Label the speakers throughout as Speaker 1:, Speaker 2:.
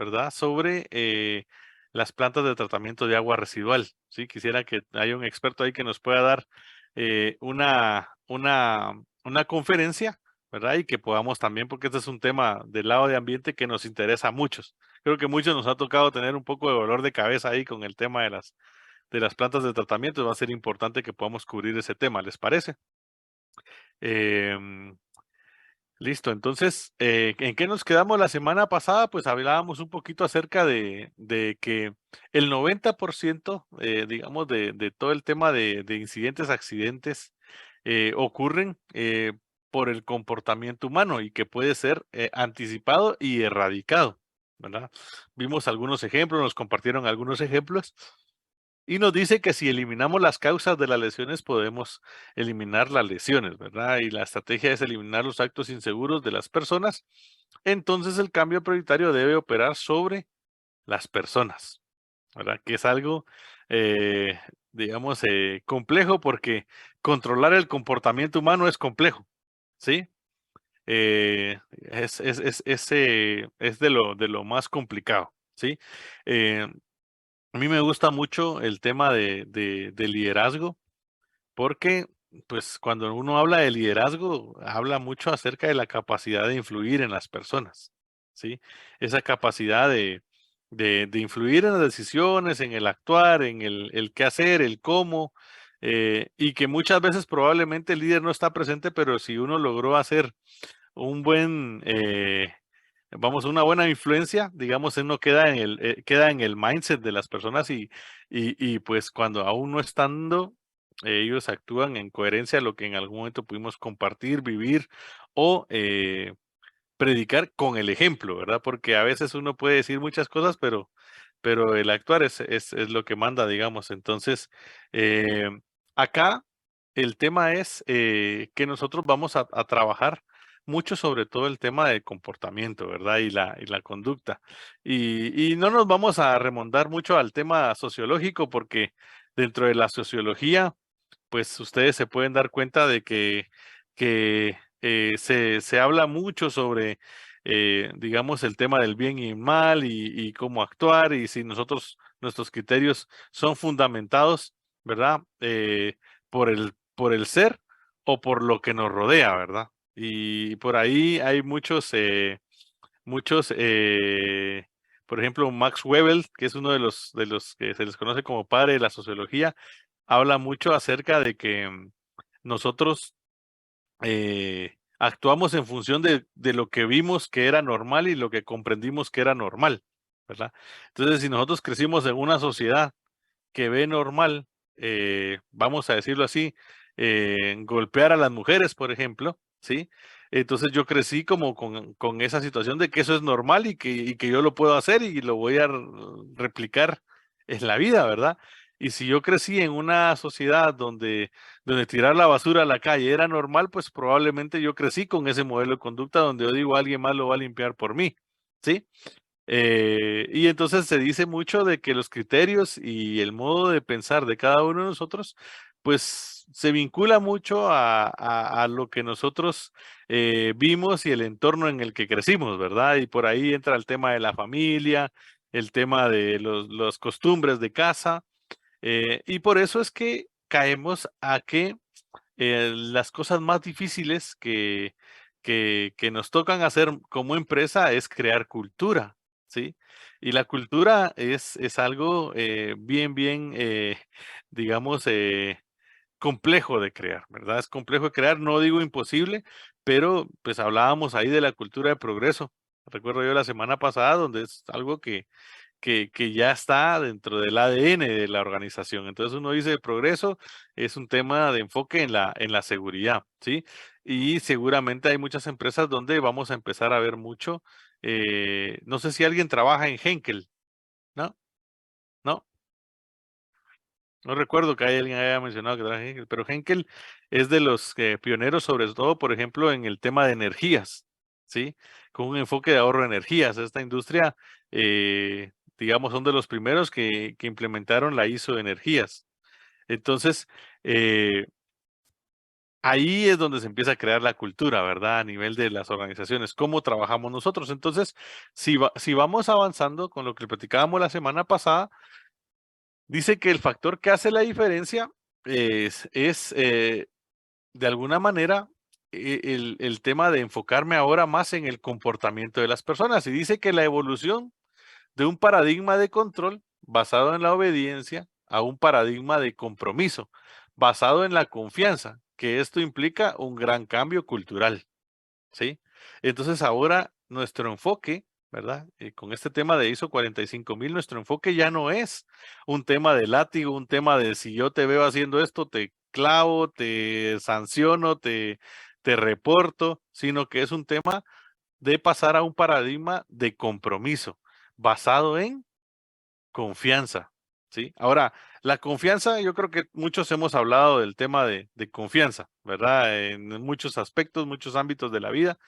Speaker 1: ¿verdad? Sobre las plantas de tratamiento de agua residual, ¿sí? Quisiera que haya un experto ahí que nos pueda dar una conferencia, ¿verdad? Y que podamos también, porque este es un tema del lado de ambiente que nos interesa a muchos. Creo que a muchos nos ha tocado tener un poco de dolor de cabeza ahí con el tema de las plantas de tratamiento. Va a ser importante que podamos cubrir ese tema, ¿les parece? Em, Listo, entonces, ¿en qué nos quedamos la semana pasada? Pues hablábamos un poquito acerca de que el 90%, digamos, de todo el tema de incidentes, accidentes, ocurren por el comportamiento humano y que puede ser anticipado y erradicado, ¿verdad? Vimos algunos ejemplos, nos compartieron algunos ejemplos y nos dice que si eliminamos las causas de las lesiones, podemos eliminar las lesiones, ¿verdad? Y la estrategia es eliminar los actos inseguros de las personas. Entonces el cambio prioritario debe operar sobre las personas, ¿verdad? Que es algo, eh, digamos, complejo porque controlar el comportamiento humano es complejo, ¿sí? Es de lo más complicado, ¿sí? Eh, a mí me gusta mucho el tema de liderazgo, porque, pues, cuando uno habla de liderazgo, habla mucho acerca de la capacidad de influir en las personas, ¿sí? Esa capacidad de influir en las decisiones, en el actuar, en el qué hacer, el cómo, y que muchas veces probablemente el líder no está presente, pero si uno logró hacer un buen, vamos, una buena influencia, digamos, uno queda en el mindset de las personas y pues cuando aún no estando, ellos actúan en coherencia a lo que en algún momento pudimos compartir, vivir o predicar con el ejemplo, ¿verdad? Porque a veces uno puede decir muchas cosas, pero el actuar es lo que manda, digamos. Entonces, eh, acá el tema es que nosotros vamos a trabajar mucho sobre todo el tema de comportamiento, ¿verdad? Y la conducta. Y no nos vamos a remontar mucho al tema sociológico porque dentro de la sociología, pues ustedes se pueden dar cuenta de que se habla mucho sobre, digamos, el tema del bien y mal y cómo actuar y si nuestros criterios son fundamentados, ¿verdad? Por el ser o por lo que nos rodea, ¿verdad? Y por ahí hay muchos, por ejemplo, Max Weber, que es uno de los que se les conoce como padre de la sociología, habla mucho acerca de que nosotros actuamos en función de lo que vimos que era normal y lo que comprendimos que era normal, ¿verdad? Entonces, si nosotros crecimos en una sociedad que ve normal, vamos a decirlo así, golpear a las mujeres, por ejemplo, ¿sí? Entonces yo crecí como con esa situación de que eso es normal y que yo lo puedo hacer y lo voy a replicar en la vida, ¿verdad? Y si yo crecí en una sociedad donde tirar la basura a la calle era normal, pues probablemente yo crecí con ese modelo de conducta donde yo digo alguien más lo va a limpiar por mí, ¿sí? Y entonces se dice mucho de que los criterios y el modo de pensar de cada uno de nosotros, pues se vincula mucho a lo que nosotros vimos y el entorno en el que crecimos, ¿verdad? Y por ahí entra el tema de la familia, el tema de las costumbres de casa, y por eso es que caemos a que las cosas más difíciles que nos tocan hacer como empresa es crear cultura, ¿sí? Y la cultura es algo bien, digamos, complejo de crear, ¿verdad? Es complejo de crear, no digo imposible, pero pues hablábamos ahí de la cultura de progreso. Recuerdo yo la semana pasada, donde es algo que ya está dentro del ADN de la organización. Entonces uno dice progreso es un tema de enfoque en la seguridad, ¿sí? Y seguramente hay muchas empresas donde vamos a empezar a ver mucho. No sé si alguien trabaja en Henkel, ¿no? ¿No? No recuerdo que alguien haya mencionado que trabaja en Henkel, pero Henkel es de los pioneros, sobre todo, por ejemplo, en el tema de energías, ¿sí? Con un enfoque de ahorro de energías. Esta industria, digamos, son de los primeros que implementaron la ISO de energías. Entonces, eh, ahí es donde se empieza a crear la cultura, ¿verdad? A nivel de las organizaciones, cómo trabajamos nosotros. Entonces, si vamos avanzando con lo que platicábamos la semana pasada, dice que el factor que hace la diferencia es de alguna manera el tema de enfocarme ahora más en el comportamiento de las personas. Y dice que la evolución de un paradigma de control basado en la obediencia a un paradigma de compromiso basado en la confianza, que esto implica un gran cambio cultural, ¿sí? Entonces ahora nuestro enfoque, ¿verdad? Con este tema de ISO 45000, nuestro enfoque ya no es un tema de látigo, un tema de si yo te veo haciendo esto, te clavo, te sanciono, te reporto, sino que es un tema de pasar a un paradigma de compromiso basado en confianza, ¿sí? Ahora, la confianza, yo creo que muchos hemos hablado del tema de confianza, ¿verdad? En muchos aspectos, muchos ámbitos de la vida,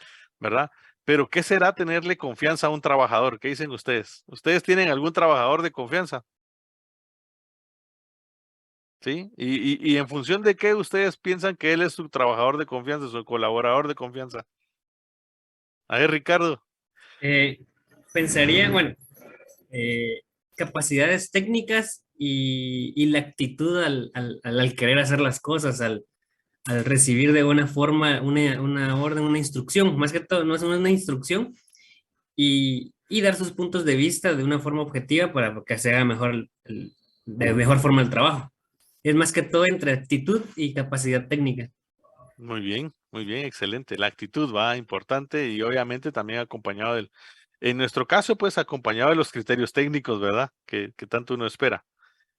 Speaker 1: ¿verdad? Pero, ¿qué será tenerle confianza a un trabajador? ¿Qué dicen ustedes? ¿Ustedes tienen algún trabajador de confianza? ¿Sí? ¿Y en función de qué ustedes piensan que él es su trabajador de confianza, su colaborador de confianza? A ver, Ricardo.
Speaker 2: Eh, Pensaría, bueno, eh, capacidades técnicas y la actitud al querer hacer las cosas, al recibir de buena forma una orden, una instrucción, más que todo, no es una instrucción, y dar sus puntos de vista de una forma objetiva para que se haga mejor de mejor forma el trabajo. Es más que todo entre actitud y capacidad técnica.
Speaker 1: Muy bien, excelente. La actitud va importante y obviamente también acompañado en nuestro caso, pues acompañado de los criterios técnicos, ¿verdad? Que tanto uno espera.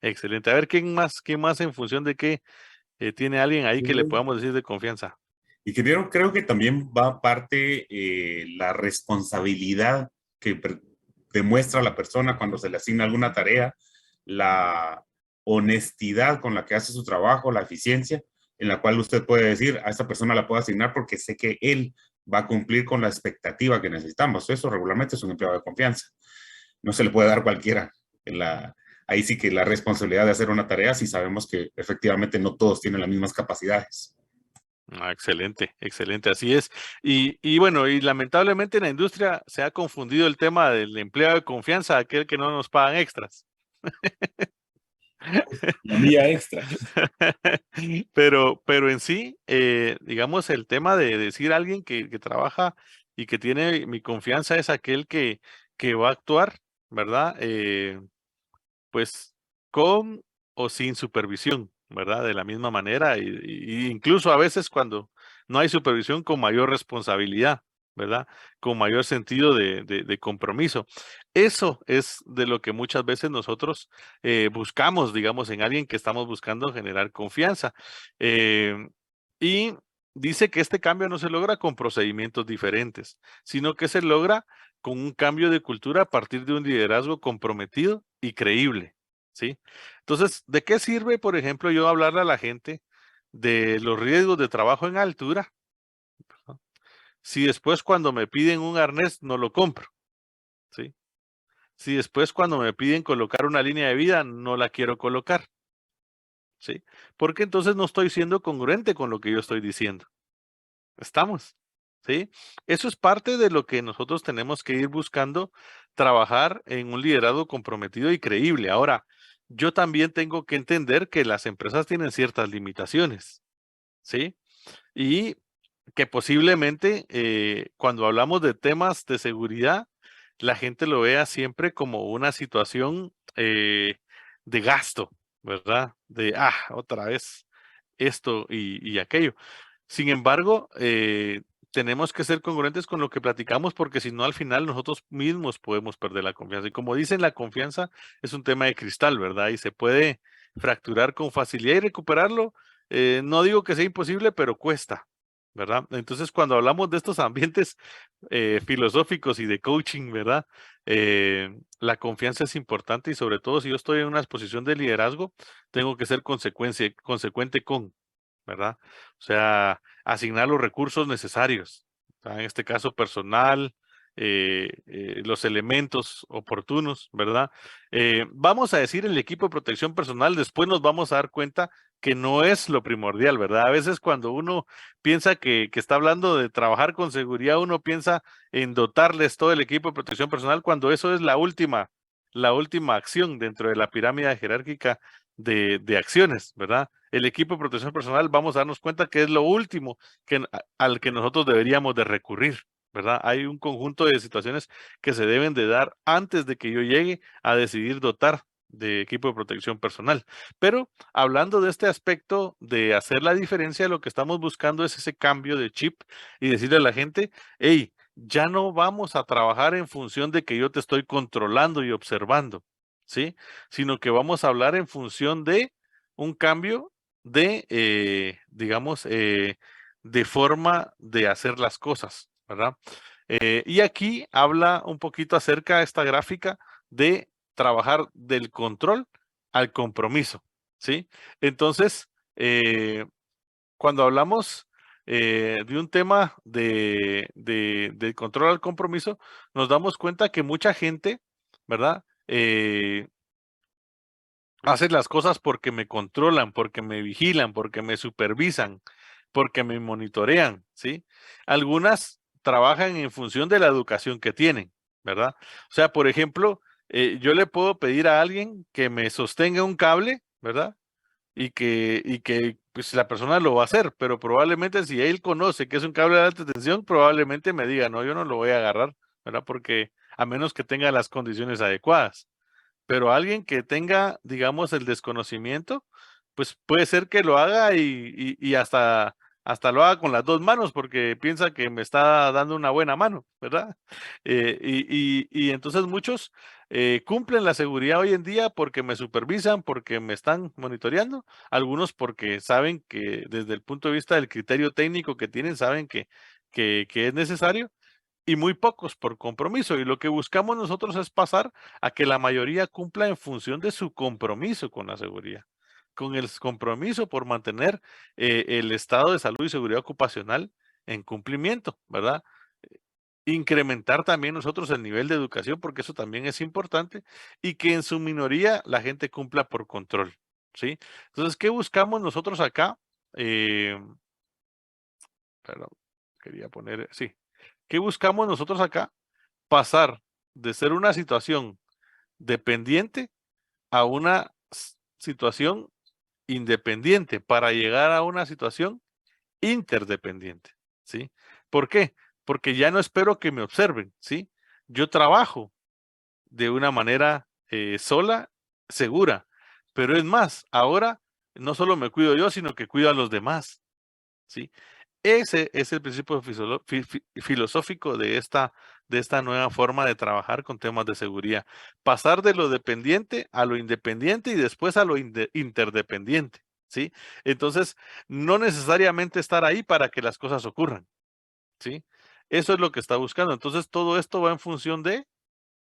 Speaker 1: Excelente. A ver, quién más en función de qué tiene alguien ahí que le podamos decir de confianza?
Speaker 3: Y creo que también va parte la responsabilidad que demuestra la persona cuando se le asigna alguna tarea, la honestidad con la que hace su trabajo, la eficiencia, en la cual usted puede decir, a esta persona la puedo asignar porque sé que él va a cumplir con la expectativa que necesitamos. Eso regularmente es un empleado de confianza. No se le puede dar cualquiera. Ahí sí que la responsabilidad de hacer una tarea si sabemos que efectivamente no todos tienen las mismas capacidades.
Speaker 1: Ah, excelente, excelente, así es. Y bueno, y lamentablemente en la industria se ha confundido el tema del empleado de confianza, aquel que no nos pagan extras.
Speaker 3: La mía extra.
Speaker 1: Pero en sí, digamos, el tema de decir alguien que trabaja y que tiene mi confianza es aquel que va a actuar, ¿verdad? Pues con o sin supervisión, ¿verdad? De la misma manera, y incluso a veces cuando no hay supervisión con mayor responsabilidad, ¿verdad? Con mayor sentido de compromiso. Eso es de lo que muchas veces nosotros buscamos, digamos, en alguien que estamos buscando generar confianza. Y dice que este cambio no se logra con procedimientos diferentes, sino que se logra con un cambio de cultura a partir de un liderazgo comprometido y creíble, ¿sí? Entonces, ¿de qué sirve, por ejemplo, yo hablarle a la gente de los riesgos de trabajo en altura, ¿no? Si después cuando me piden un arnés no lo compro, ¿sí? Si después cuando me piden colocar una línea de vida no la quiero colocar, ¿sí? Porque entonces no estoy siendo congruente con lo que yo estoy diciendo. Estamos, ¿sí? Eso es parte de lo que nosotros tenemos que ir buscando trabajar en un liderazgo comprometido y creíble. Ahora, yo también tengo que entender que las empresas tienen ciertas limitaciones, ¿sí? Y que posiblemente cuando hablamos de temas de seguridad, la gente lo vea siempre como una situación de gasto, ¿verdad? De, otra vez esto y aquello. Sin embargo, tenemos que ser congruentes con lo que platicamos porque si no, al final nosotros mismos podemos perder la confianza. Y como dicen, la confianza es un tema de cristal, ¿verdad? Y se puede fracturar con facilidad y recuperarlo. No digo que sea imposible, pero cuesta, ¿verdad? Entonces, cuando hablamos de estos ambientes filosóficos y de coaching, ¿verdad? La confianza es importante y sobre todo si yo estoy en una posición de liderazgo, tengo que ser consecuente con, ¿verdad? O sea, asignar los recursos necesarios, en este caso personal, los elementos oportunos, ¿verdad? Vamos a decir el equipo de protección personal, después nos vamos a dar cuenta que no es lo primordial, ¿verdad? A veces cuando uno piensa que está hablando de trabajar con seguridad, uno piensa en dotarles todo el equipo de protección personal, cuando eso es la última acción dentro de la pirámide jerárquica de acciones, ¿verdad? El equipo de protección personal, vamos a darnos cuenta que es lo último al que nosotros deberíamos de recurrir, ¿verdad? Hay un conjunto de situaciones que se deben de dar antes de que yo llegue a decidir dotar de equipo de protección personal. Pero hablando de este aspecto de hacer la diferencia, lo que estamos buscando es ese cambio de chip y decirle a la gente, hey, ya no vamos a trabajar en función de que yo te estoy controlando y observando, ¿sí? Sino que vamos a hablar en función de un cambio de, digamos, de forma de hacer las cosas, ¿verdad? Y aquí habla un poquito acerca de esta gráfica de trabajar del control al compromiso, ¿sí? Entonces, cuando hablamos de un tema de control al compromiso, nos damos cuenta que mucha gente, ¿verdad? Hace las cosas porque me controlan, porque me vigilan, porque me supervisan, porque me monitorean, ¿sí? Algunas trabajan en función de la educación que tienen, ¿verdad? O sea, por ejemplo, yo le puedo pedir a alguien que me sostenga un cable, ¿verdad? Y que pues la persona lo va a hacer, pero probablemente si él conoce que es un cable de alta tensión, probablemente me diga, no, yo no lo voy a agarrar, ¿verdad? Porque a menos que tenga las condiciones adecuadas. Pero alguien que tenga, digamos, el desconocimiento, pues puede ser que lo haga y hasta lo haga con las dos manos porque piensa que me está dando una buena mano, ¿verdad? Y entonces muchos cumplen la seguridad hoy en día porque me supervisan, porque me están monitoreando, algunos porque saben que desde el punto de vista del criterio técnico que tienen, saben que es necesario y muy pocos por compromiso. Y lo que buscamos nosotros es pasar a que la mayoría cumpla en función de su compromiso con la seguridad, con el compromiso por mantener el estado de salud y seguridad ocupacional en cumplimiento, ¿verdad? Incrementar también nosotros el nivel de educación, porque eso también es importante, y que en su minoría la gente cumpla por control, ¿sí? Entonces, ¿qué buscamos nosotros acá? Perdón, quería poner, sí. ¿Qué buscamos nosotros acá? Pasar de ser una situación dependiente a una situación independiente para llegar a una situación interdependiente, ¿sí? ¿Por qué? Porque ya no espero que me observen, ¿sí? Yo trabajo de una manera sola, segura, pero es más, ahora no solo me cuido yo, sino que cuido a los demás, ¿sí? Ese es el principio filosófico de esta nueva forma de trabajar con temas de seguridad. Pasar de lo dependiente a lo independiente y después a lo interdependiente, ¿sí? Entonces, no necesariamente estar ahí para que las cosas ocurran, ¿sí? Eso es lo que está buscando. Entonces, todo esto va en función de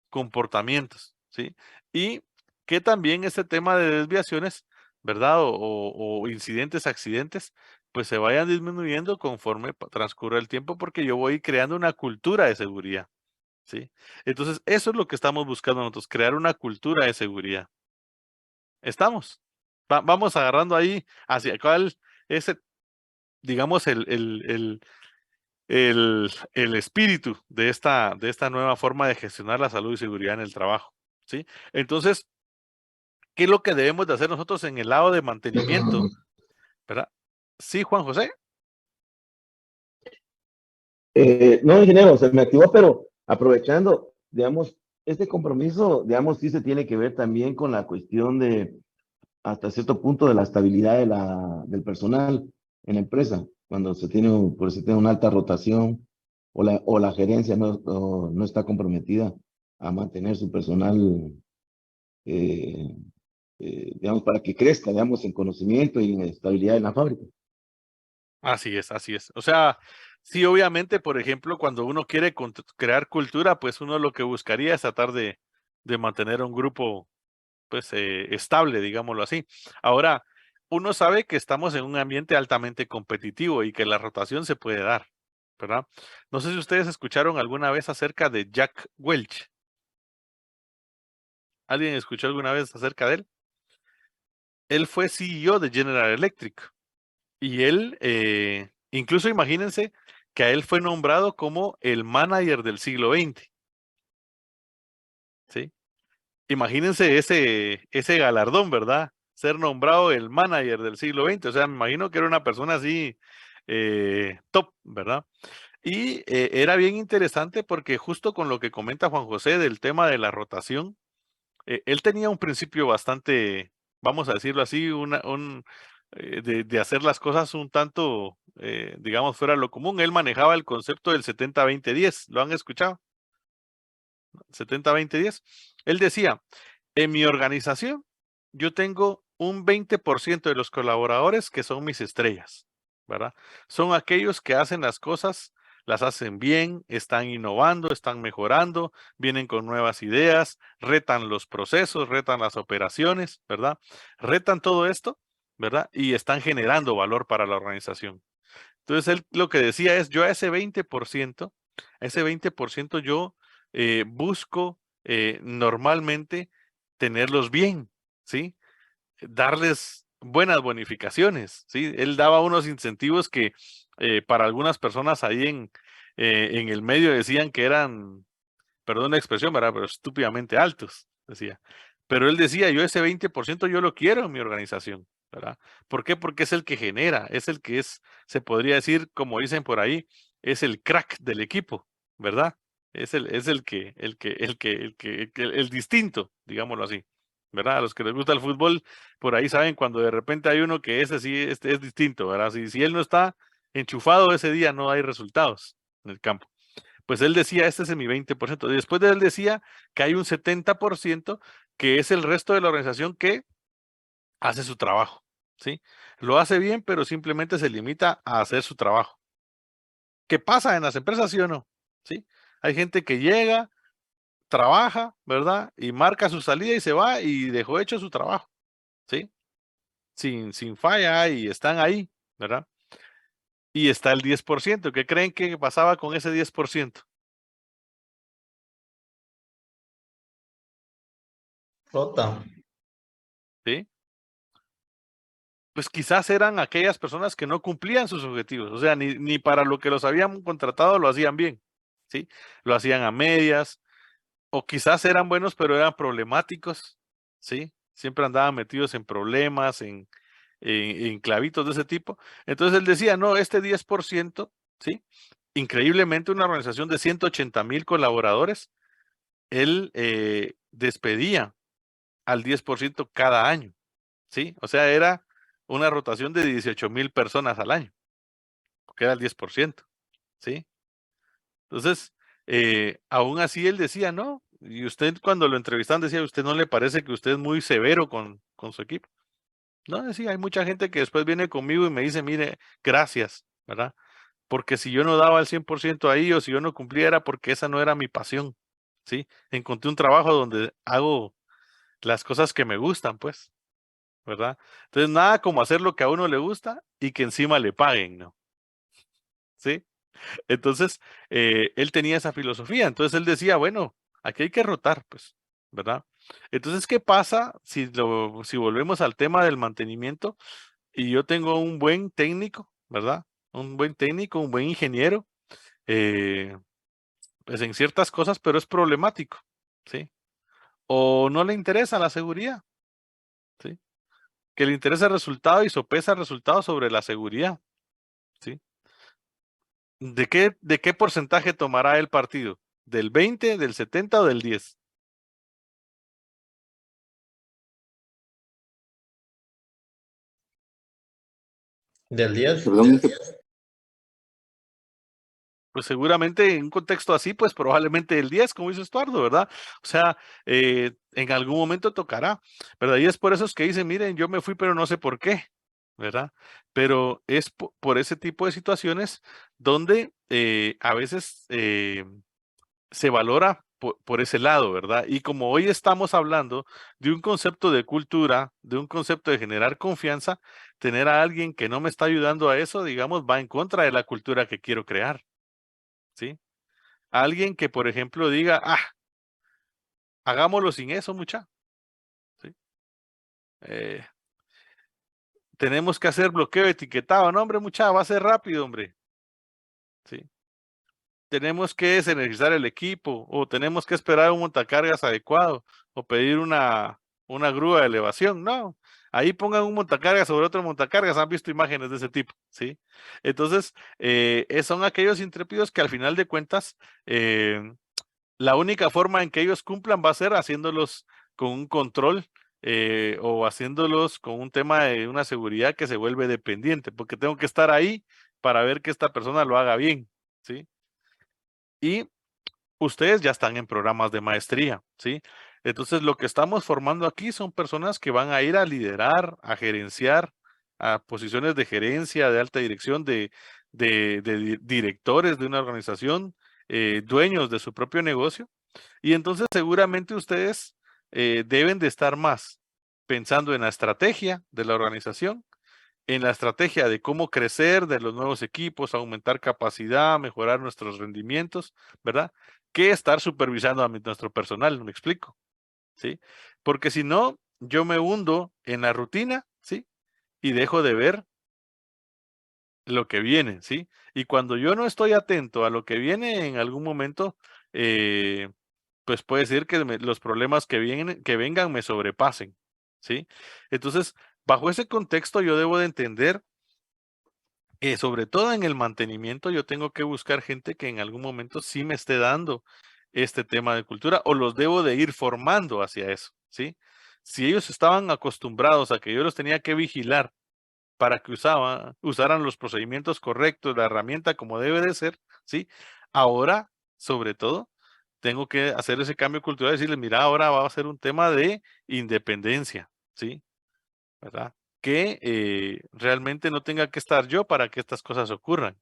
Speaker 1: comportamientos, ¿sí? Y que también este tema de desviaciones, ¿verdad? O incidentes, accidentes, pues se vayan disminuyendo conforme transcurre el tiempo porque yo voy creando una cultura de seguridad, ¿sí? Entonces, eso es lo que estamos buscando nosotros, crear una cultura de seguridad. ¿Estamos? Vamos agarrando ahí hacia cuál es, digamos, el espíritu de esta nueva forma de gestionar la salud y seguridad en el trabajo, ¿sí? Entonces, ¿qué es lo que debemos de hacer nosotros en el lado de mantenimiento? ¿Verdad? Sí, Juan José.
Speaker 4: No, ingeniero, se me activó, pero aprovechando, digamos, este compromiso, digamos, sí se tiene que ver también con la cuestión de, hasta cierto punto, de la estabilidad del personal en la empresa, cuando por se tiene una alta rotación o la gerencia no está comprometida a mantener su personal, eh, digamos, para que crezca, digamos, en conocimiento y en estabilidad en la fábrica.
Speaker 1: Así es, así es. O sea, sí, obviamente, por ejemplo, cuando uno quiere crear cultura, pues uno lo que buscaría es tratar de mantener un grupo, pues, estable, digámoslo así. Ahora, uno sabe que estamos en un ambiente altamente competitivo y que la rotación se puede dar, ¿verdad? No sé si ustedes escucharon alguna vez acerca de Jack Welch. ¿Alguien escuchó alguna vez acerca de él? él fue CEO de General Electric. Y él, incluso imagínense que a él fue nombrado como el manager del siglo XX. ¿Sí? Imagínense ese galardón, ¿verdad? Ser nombrado el manager del siglo XX. O sea, me imagino que era una persona así top, ¿verdad? Y era bien interesante porque justo con lo que comenta Juan José del tema de la rotación, él tenía un principio bastante, vamos a decirlo así, de hacer las cosas un tanto, digamos, fuera de lo común. Él manejaba el concepto del 70-20-10. ¿Lo han escuchado? 70-20-10. Él decía, en mi organización, yo tengo un 20% de los colaboradores que son mis estrellas, ¿verdad? Son aquellos que hacen las cosas, las hacen bien, están innovando, están mejorando, vienen con nuevas ideas, retan los procesos, retan las operaciones, ¿verdad? Retan todo esto, ¿verdad? Y están generando valor para la organización. Entonces, él lo que decía es, yo a ese 20% yo busco normalmente tenerlos bien, ¿sí? Darles buenas bonificaciones, ¿sí? Él daba unos incentivos que para algunas personas ahí en el medio decían que eran, perdón la expresión, ¿verdad? Pero estúpidamente altos, decía. Pero él decía, yo ese 20% yo lo quiero en mi organización, ¿verdad? ¿Por qué? Porque es el que genera, es el que es, se podría decir, como dicen por ahí, es el crack del equipo, ¿verdad? Es el distinto, digámoslo así, ¿verdad? A los que les gusta el fútbol, por ahí saben cuando de repente hay uno que ese sí este es distinto, ¿verdad? Si él no está enchufado ese día, no hay resultados en el campo. Pues él decía, este es mi 20%. Después de él decía que hay un 70% que es el resto de la organización que hace su trabajo, ¿sí? Lo hace bien, pero simplemente se limita a hacer su trabajo. ¿Qué pasa en las empresas, sí o no? ¿Sí? Hay gente que llega, trabaja, ¿verdad? Y marca su salida y se va y dejó hecho su trabajo, ¿sí? Sin falla y están ahí, ¿verdad? Y está el 10%. ¿Qué creen que pasaba con ese 10%?
Speaker 5: Rota.
Speaker 1: ¿Sí? Pues quizás eran aquellas personas que no cumplían sus objetivos, o sea, ni para lo que los habían contratado lo hacían bien, ¿sí? Lo hacían a medias, o quizás eran buenos, pero eran problemáticos, ¿sí? Siempre andaban metidos en problemas, en clavitos de ese tipo. Entonces él decía, no, este 10%, ¿sí? Increíblemente una organización de 180,000 colaboradores, él despedía al 10% cada año, ¿sí? O sea, era una rotación de 18,000 personas al año, que era el 10%, ¿sí? Entonces, aún así él decía, no, y usted cuando lo entrevistaban decía, ¿usted no le parece que usted es muy severo con su equipo? No, decía, hay mucha gente que después viene conmigo y me dice, mire, gracias, ¿verdad? Porque si yo no daba el 100% ahí o si yo no cumplía era porque esa no era mi pasión, ¿sí? Encontré un trabajo donde hago las cosas que me gustan, pues, ¿verdad? Entonces, nada como hacer lo que a uno le gusta y que encima le paguen, ¿no? ¿Sí? Entonces, él tenía esa filosofía. Entonces, él decía, bueno, aquí hay que rotar, pues, ¿verdad? Entonces, ¿qué pasa si volvemos al tema del mantenimiento y yo tengo un buen técnico, ¿verdad? Un buen técnico, un buen ingeniero, eh, pues en ciertas cosas, pero es problemático, ¿sí? O no le interesa la seguridad, ¿sí? Que le interesa el resultado y sopesa el resultado sobre la seguridad, ¿sí? ¿De qué porcentaje tomará el partido? ¿Del 20, del 70 o del 10?
Speaker 5: Del 10.
Speaker 4: Perdón,
Speaker 1: Pues seguramente en un contexto así, pues probablemente el 10, como dice Estuardo, ¿verdad? O sea, en algún momento tocará, ¿verdad? Y es por eso que dicen, miren, yo me fui, pero no sé por qué, ¿verdad? Pero es por ese tipo de situaciones donde a veces se valora por ese lado, ¿verdad? Y como hoy estamos hablando de un concepto de cultura, de un concepto de generar confianza, tener a alguien que no me está ayudando a eso, digamos, va en contra de la cultura que quiero crear, ¿sí? Alguien que, por ejemplo, diga, hagámoslo sin eso, mucha, ¿sí? tenemos que hacer bloqueo etiquetado. No, hombre, muchacha, va a ser rápido, hombre. ¿Sí? Tenemos que desenergizar el equipo, o tenemos que esperar un montacargas adecuado, o pedir una grúa de elevación. No, ahí pongan un montacargas sobre otro montacargas. Han visto imágenes de ese tipo, ¿sí? Entonces, son aquellos intrépidos que al final de cuentas, la única forma en que ellos cumplan va a ser haciéndolos con un control, o haciéndolos con un tema de una seguridad que se vuelve dependiente, porque tengo que estar ahí para ver que esta persona lo haga bien, ¿sí? Y ustedes ya están en programas de maestría, ¿sí? Entonces, lo que estamos formando aquí son personas que van a ir a liderar, a gerenciar, a posiciones de gerencia, de alta dirección, de directores de una organización, dueños de su propio negocio. Y entonces, seguramente ustedes deben de estar más pensando en la estrategia de la organización, en la estrategia de cómo crecer de los nuevos equipos, aumentar capacidad, mejorar nuestros rendimientos, ¿verdad? Que estar supervisando a nuestro personal, ¿me explico? ¿Sí? Porque si no, yo me hundo en la rutina, ¿sí? Y dejo de ver lo que viene, ¿sí? Y cuando yo no estoy atento a lo que viene en algún momento, pues puede ser que los problemas que vengan me sobrepasen, ¿sí? Entonces, bajo ese contexto, yo debo de entender, sobre todo en el mantenimiento, yo tengo que buscar gente que en algún momento sí me esté dando este tema de cultura, o los debo de ir formando hacia eso, ¿sí? Si ellos estaban acostumbrados a que yo los tenía que vigilar para que usaran los procedimientos correctos, la herramienta como debe de ser, ¿sí? Ahora, sobre todo, tengo que hacer ese cambio cultural y decirles, mira, ahora va a ser un tema de independencia, ¿sí? ¿Verdad? Que realmente no tenga que estar yo para que estas cosas ocurran,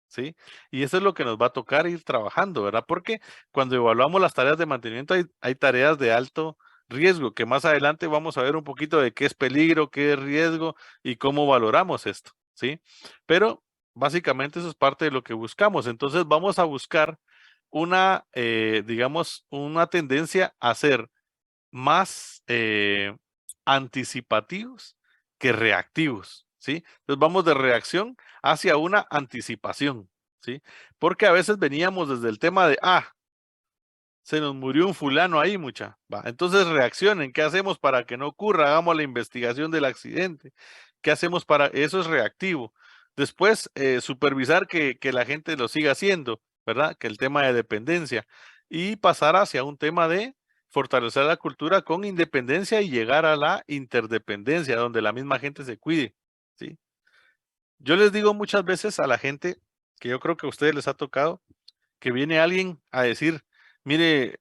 Speaker 1: ¿sí? Y eso es lo que nos va a tocar ir trabajando, ¿verdad? Porque cuando evaluamos las tareas de mantenimiento hay tareas de alto riesgo, que más adelante vamos a ver un poquito de qué es peligro, qué es riesgo y cómo valoramos esto, ¿sí? Pero básicamente eso es parte de lo que buscamos. Entonces vamos a buscar una, digamos, una tendencia a ser más anticipativos que reactivos, ¿sí? Entonces vamos de reacción hacia una anticipación, ¿sí? Porque a veces veníamos desde el tema de, se nos murió un fulano ahí, mucha. Va, entonces reaccionen, ¿qué hacemos para que no ocurra? Hagamos la investigación del accidente. ¿Qué hacemos para eso? Es reactivo. Después, supervisar que la gente lo siga haciendo, ¿verdad? Que el tema de dependencia. Y pasar hacia un tema de fortalecer la cultura con independencia y llegar a la interdependencia, donde la misma gente se cuide, ¿sí? Yo les digo muchas veces a la gente, que yo creo que a ustedes les ha tocado, que viene alguien a decir, mire,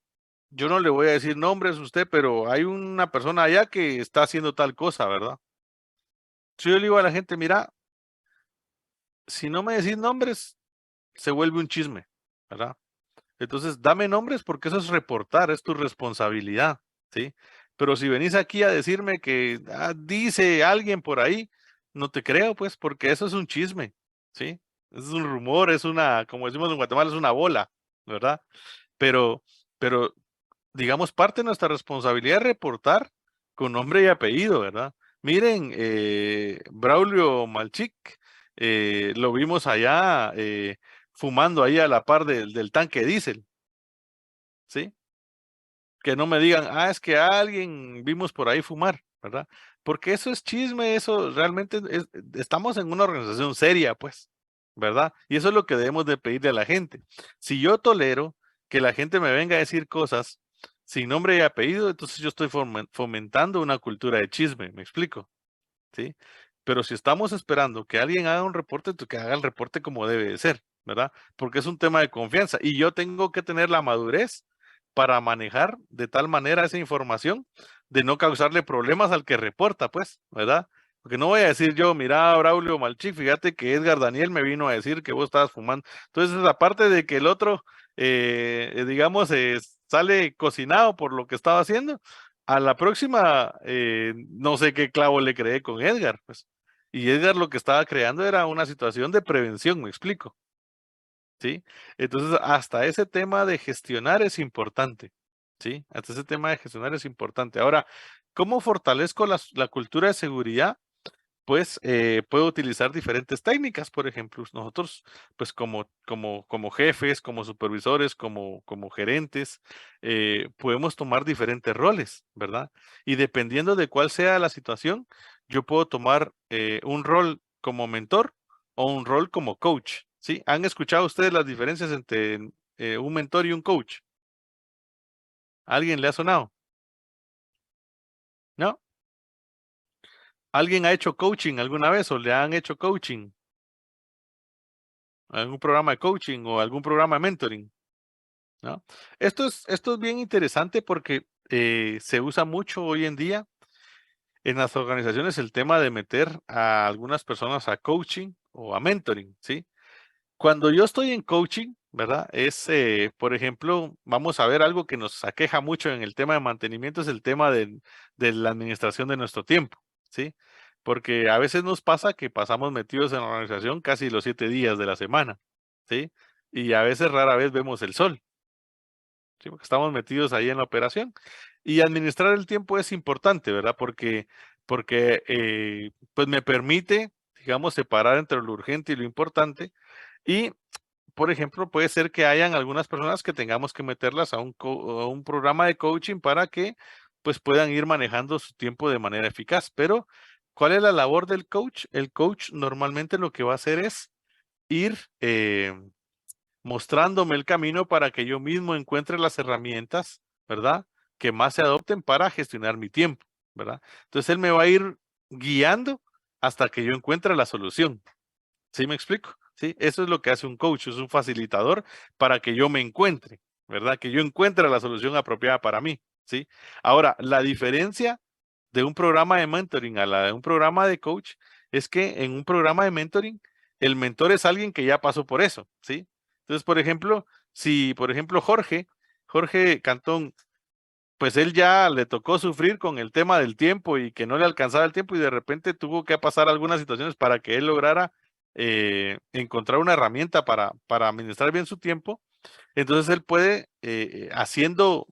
Speaker 1: yo no le voy a decir nombres a usted, pero hay una persona allá que está haciendo tal cosa, ¿verdad? Si yo le digo a la gente, mira, si no me decís nombres, se vuelve un chisme, ¿verdad? Entonces, dame nombres porque eso es reportar, es tu responsabilidad, ¿sí? Pero si venís aquí a decirme que dice alguien por ahí, no te creo, pues, porque eso es un chisme, ¿sí? Es un rumor, es una, como decimos en Guatemala, es una bola, ¿verdad? Pero, pero digamos, parte de nuestra responsabilidad es reportar con nombre y apellido, ¿verdad? Miren, Braulio Malchic, lo vimos allá fumando ahí a la par del tanque diésel, ¿sí? Que no me digan, es que alguien vimos por ahí fumar, ¿verdad? Porque eso es chisme, eso realmente estamos en una organización seria, pues, ¿verdad? Y eso es lo que debemos de pedirle a la gente. Si yo tolero que la gente me venga a decir cosas sin nombre y apellido, entonces yo estoy fomentando una cultura de chisme, ¿me explico? ¿Sí? Pero si estamos esperando que alguien haga un reporte, que haga el reporte como debe de ser, ¿verdad? Porque es un tema de confianza y yo tengo que tener la madurez para manejar de tal manera esa información de no causarle problemas al que reporta, pues, ¿verdad? Porque no voy a decir yo, mira, Braulio Malchic, fíjate que Edgar Daniel me vino a decir que vos estabas fumando. Entonces, aparte de que el otro, digamos, sale cocinado por lo que estaba haciendo, a la próxima, no sé qué clavo le creé con Edgar, pues. Y Edgar lo que estaba creando era una situación de prevención, me explico, ¿sí? Entonces, hasta ese tema de gestionar es importante, ¿sí? Hasta ese tema de gestionar es importante. Ahora, ¿cómo fortalezco la cultura de seguridad? pues puedo utilizar diferentes técnicas. Por ejemplo, nosotros, pues como jefes, como supervisores, como gerentes, podemos tomar diferentes roles, ¿verdad? Y dependiendo de cuál sea la situación, yo puedo tomar un rol como mentor o un rol como coach, ¿sí? ¿Han escuchado ustedes las diferencias entre un mentor y un coach? ¿Alguien le ha sonado? ¿No? ¿Alguien ha hecho coaching alguna vez o le han hecho coaching? ¿Algún programa de coaching o algún programa de mentoring? ¿No? Esto es bien interesante porque se usa mucho hoy en día en las organizaciones el tema de meter a algunas personas a coaching o a mentoring, ¿sí? Cuando yo estoy en coaching, ¿verdad? Es, por ejemplo, vamos a ver algo que nos aqueja mucho en el tema de mantenimiento, es el tema de la administración de nuestro tiempo, ¿sí? Porque a veces nos pasa que pasamos metidos en la organización casi los 7 días de la semana, ¿sí? Y a veces rara vez vemos el sol, ¿sí? Porque estamos metidos ahí en la operación. Y administrar el tiempo es importante, ¿verdad? Porque pues me permite, digamos, separar entre lo urgente y lo importante. Y por ejemplo, puede ser que hayan algunas personas que tengamos que meterlas a un programa de coaching para que pues puedan ir manejando su tiempo de manera eficaz. Pero, ¿cuál es la labor del coach? El coach normalmente lo que va a hacer es ir mostrándome el camino para que yo mismo encuentre las herramientas, ¿verdad? Que más se adopten para gestionar mi tiempo, ¿verdad? Entonces, él me va a ir guiando hasta que yo encuentre la solución. ¿Sí me explico? Sí, eso es lo que hace un coach, es un facilitador para que yo me encuentre, ¿verdad? Que yo encuentre la solución apropiada para mí, ¿sí? Ahora, la diferencia de un programa de mentoring a la de un programa de coach es que en un programa de mentoring, el mentor es alguien que ya pasó por eso, ¿sí? Entonces, por ejemplo, si, por ejemplo, Jorge Cantón, pues él ya le tocó sufrir con el tema del tiempo y que no le alcanzaba el tiempo y de repente tuvo que pasar algunas situaciones para que él lograra encontrar una herramienta para administrar bien su tiempo. Entonces él puede, haciéndola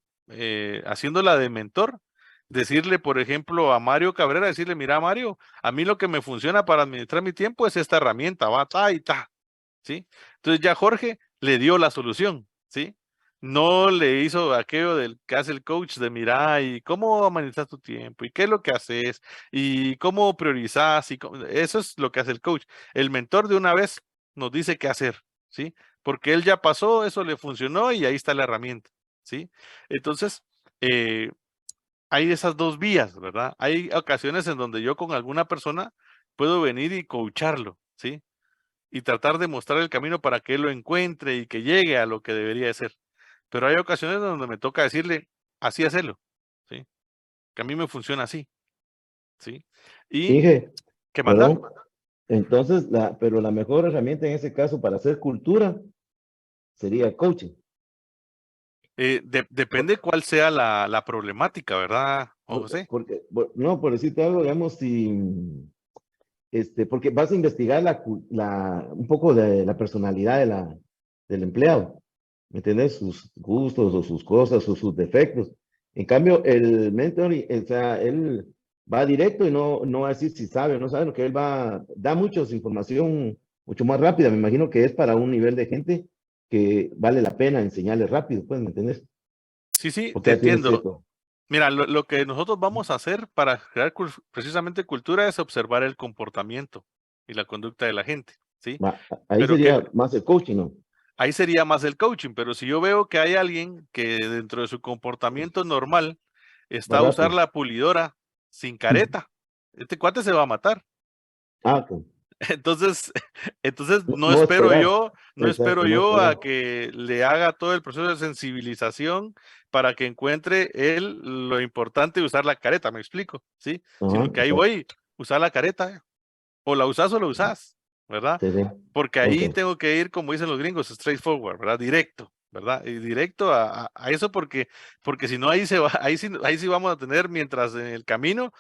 Speaker 1: de mentor, decirle, por ejemplo, a Mario Cabrera, decirle, mira, Mario, a mí lo que me funciona para administrar mi tiempo es esta herramienta, va, ta y ta, ¿sí? Entonces ya Jorge le dio la solución, ¿sí? No le hizo aquello del que hace el coach de mira y cómo administras tu tiempo y qué es lo que haces y cómo priorizas y eso es lo que hace el coach. El mentor de una vez nos dice qué hacer, ¿sí? Porque él ya pasó, eso le funcionó y ahí está la herramienta, ¿sí? Entonces, hay esas dos vías, ¿verdad? Hay ocasiones en donde yo con alguna persona puedo venir y coacharlo, ¿sí? Y tratar de mostrar el camino para que él lo encuentre y que llegue a lo que debería de ser. Pero hay ocasiones donde me toca decirle, así hacelo, ¿sí? Que a mí me funciona así, ¿sí? Y
Speaker 4: Inge,
Speaker 1: que manda,
Speaker 4: perdón. Entonces, pero la mejor herramienta en ese caso para hacer cultura sería coaching.
Speaker 1: depende cuál sea la problemática, ¿verdad, Juan José?
Speaker 4: Porque, no, por decirte algo, digamos, si, porque vas a investigar un poco de la personalidad del empleado, ¿me entiendes? Sus gustos o sus cosas o sus defectos. En cambio, el mentor, o sea, él va directo y no va a decir si sabe o no sabe, lo que él da mucha información mucho más rápida. Me imagino que es para un nivel de gente que vale la pena enseñarle rápido, pues, ¿me entiendes?
Speaker 1: Sí, sí,
Speaker 4: Porque
Speaker 1: te
Speaker 4: ya tienes
Speaker 1: entiendo.
Speaker 4: cierto.
Speaker 1: Mira, lo que nosotros vamos a hacer para crear precisamente cultura es observar el comportamiento y la conducta de la gente, ¿sí?
Speaker 4: Ahí
Speaker 1: Pero que
Speaker 4: sería más el coaching, ¿no?
Speaker 1: ahí sería más el coaching, pero si yo veo que hay alguien que dentro de su comportamiento normal está
Speaker 4: Más
Speaker 1: a usar
Speaker 4: rápido.
Speaker 1: la pulidora sin careta, este cuate se va a matar.
Speaker 4: Ok.
Speaker 1: Entonces no
Speaker 4: No
Speaker 1: espero
Speaker 4: esperar.
Speaker 1: yo, no
Speaker 4: Exacto,
Speaker 1: espero
Speaker 4: no
Speaker 1: yo a
Speaker 4: esperar.
Speaker 1: que le haga todo el proceso de sensibilización para que encuentre él lo importante de usar la careta, me explico, ¿sí?
Speaker 4: Ajá,
Speaker 1: Sino que ahí
Speaker 4: exacto.
Speaker 1: voy, usar la careta, o la usas o la usas, ¿verdad?
Speaker 4: Sí, sí.
Speaker 1: Porque
Speaker 4: Ok.
Speaker 1: ahí tengo que ir, como dicen los gringos, straightforward, ¿verdad? Directo, ¿verdad? Y directo a eso porque si no ahí sí vamos a tener, mientras en el camino,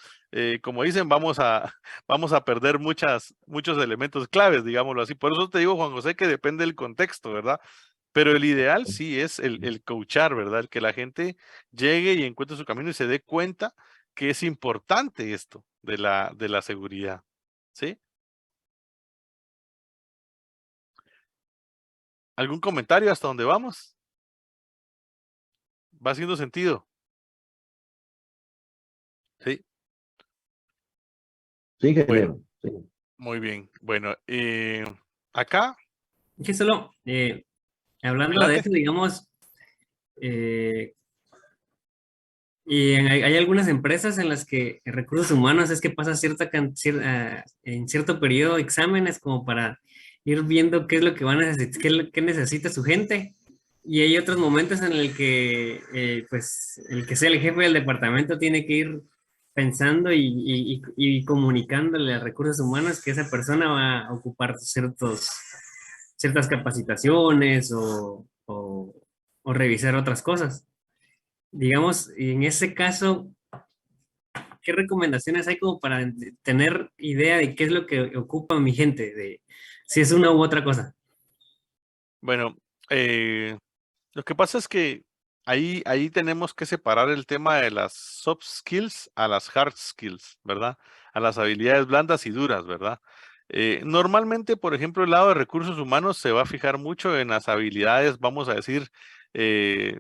Speaker 1: como dicen, vamos a perder muchos elementos claves, digámoslo así. Por eso te digo, Juan José, que depende del contexto, ¿verdad? Pero el ideal sí es el coachar, ¿verdad? El que la gente llegue y encuentre su camino y se dé cuenta que es importante esto de la seguridad. ¿sí? ¿Algún comentario hasta dónde vamos? ¿Va haciendo sentido? Sí,
Speaker 4: Sí,
Speaker 1: bueno,
Speaker 4: ingeniero. Sí.
Speaker 1: muy bien. Bueno, acá,
Speaker 2: Que solo, hablando de
Speaker 1: adelante.
Speaker 2: eso, digamos, eh, y hay algunas empresas en las que en recursos humanos es que pasa en cierto periodo exámenes como para ir viendo qué es lo que van a necesitar, qué necesita su gente. Y hay otros momentos en el que, pues, el que sea el jefe del departamento tiene que ir pensando y comunicándole a recursos humanos que esa persona va a ocupar ciertas capacitaciones o revisar otras cosas. Digamos, y en ese caso, ¿qué recomendaciones hay como para tener idea de qué es lo que ocupa mi gente, de si es una u otra cosa?
Speaker 1: Bueno, lo que pasa es que ahí tenemos que separar el tema de las soft skills a las hard skills, ¿verdad? A las habilidades blandas y duras, ¿verdad? Normalmente, por ejemplo, el lado de recursos humanos se va a fijar mucho en las habilidades, vamos a decir, eh,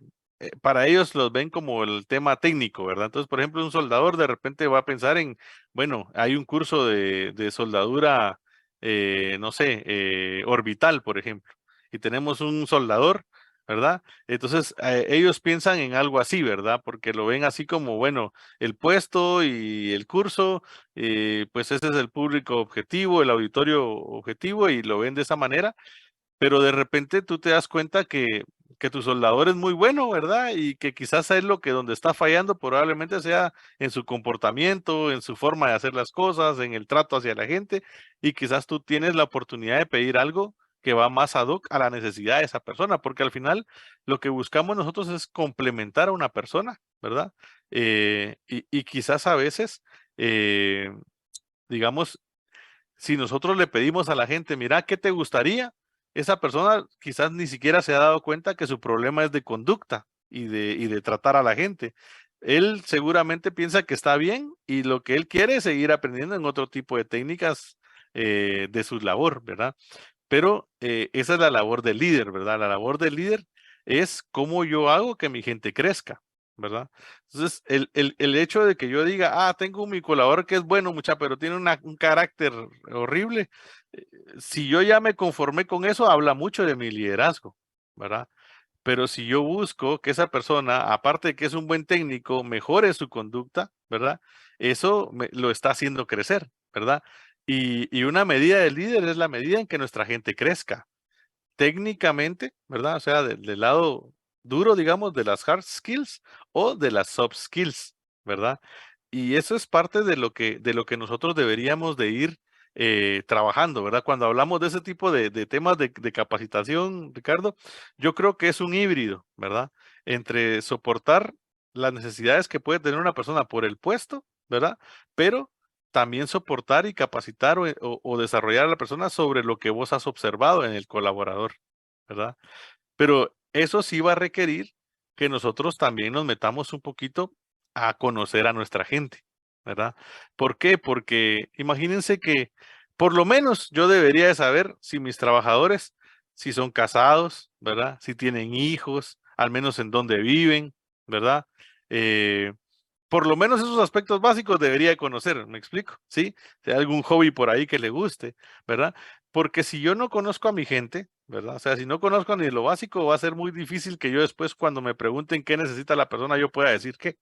Speaker 1: para ellos los ven como el tema técnico, ¿verdad? Entonces, por ejemplo, un soldador de repente va a pensar en, bueno, hay un curso de soldadura, no sé, orbital, por ejemplo, y tenemos un soldador, ¿verdad? Entonces, ellos piensan en algo así, ¿verdad? Porque lo ven así como, bueno, el puesto y el curso, pues ese es el público objetivo, el auditorio objetivo, y lo ven de esa manera, pero de repente tú te das cuenta que tu soldador es muy bueno, ¿verdad? Y que quizás es lo que donde está fallando probablemente sea en su comportamiento, en su forma de hacer las cosas, en el trato hacia la gente, y quizás tú tienes la oportunidad de pedir algo que va más ad hoc a la necesidad de esa persona, porque al final lo que buscamos nosotros es complementar a una persona, ¿verdad? Y quizás a veces, eh, digamos, si nosotros le pedimos a la gente, mira, ¿qué te gustaría? Esa persona quizás ni siquiera se ha dado cuenta que su problema es de conducta y de tratar a la gente. Él seguramente piensa que está bien y lo que él quiere es seguir aprendiendo en otro tipo de técnicas de su labor, ¿verdad? Pero esa es la labor del líder, ¿verdad? La labor del líder es cómo yo hago que mi gente crezca, ¿verdad? Entonces, el hecho de que yo diga, tengo mi colaborador que es bueno, mucha, pero tiene un carácter horrible, eh, si yo ya me conformé con eso, habla mucho de mi liderazgo, ¿verdad? Pero si yo busco que esa persona, aparte de que es un buen técnico, mejore su conducta, ¿verdad? Eso lo está haciendo crecer, ¿verdad? Y una medida de líder es la medida en que nuestra gente crezca técnicamente, ¿verdad? O sea, del lado duro, digamos, de las hard skills o de las soft skills, ¿verdad? Y eso es parte de lo que nosotros deberíamos de ir trabajando, ¿verdad? Cuando hablamos de ese tipo de temas de capacitación, Ricardo, yo creo que es un híbrido, ¿verdad? Entre soportar las necesidades que puede tener una persona por el puesto, ¿verdad? Pero también soportar y capacitar o desarrollar a la persona sobre lo que vos has observado en el colaborador, ¿verdad? Pero eso sí va a requerir que nosotros también nos metamos un poquito a conocer a nuestra gente, ¿verdad? ¿Por qué? Porque imagínense que por lo menos yo debería de saber si mis trabajadores, si son casados, ¿verdad? Si tienen hijos, al menos en dónde viven, ¿verdad? Eh, por lo menos esos aspectos básicos debería de conocer, ¿me explico? ¿Sí? Si hay algún hobby por ahí que le guste, ¿verdad? Porque si yo no conozco a mi gente, ¿verdad? O sea, si no conozco ni lo básico, va a ser muy difícil que yo después, cuando me pregunten qué necesita la persona, yo pueda decir qué,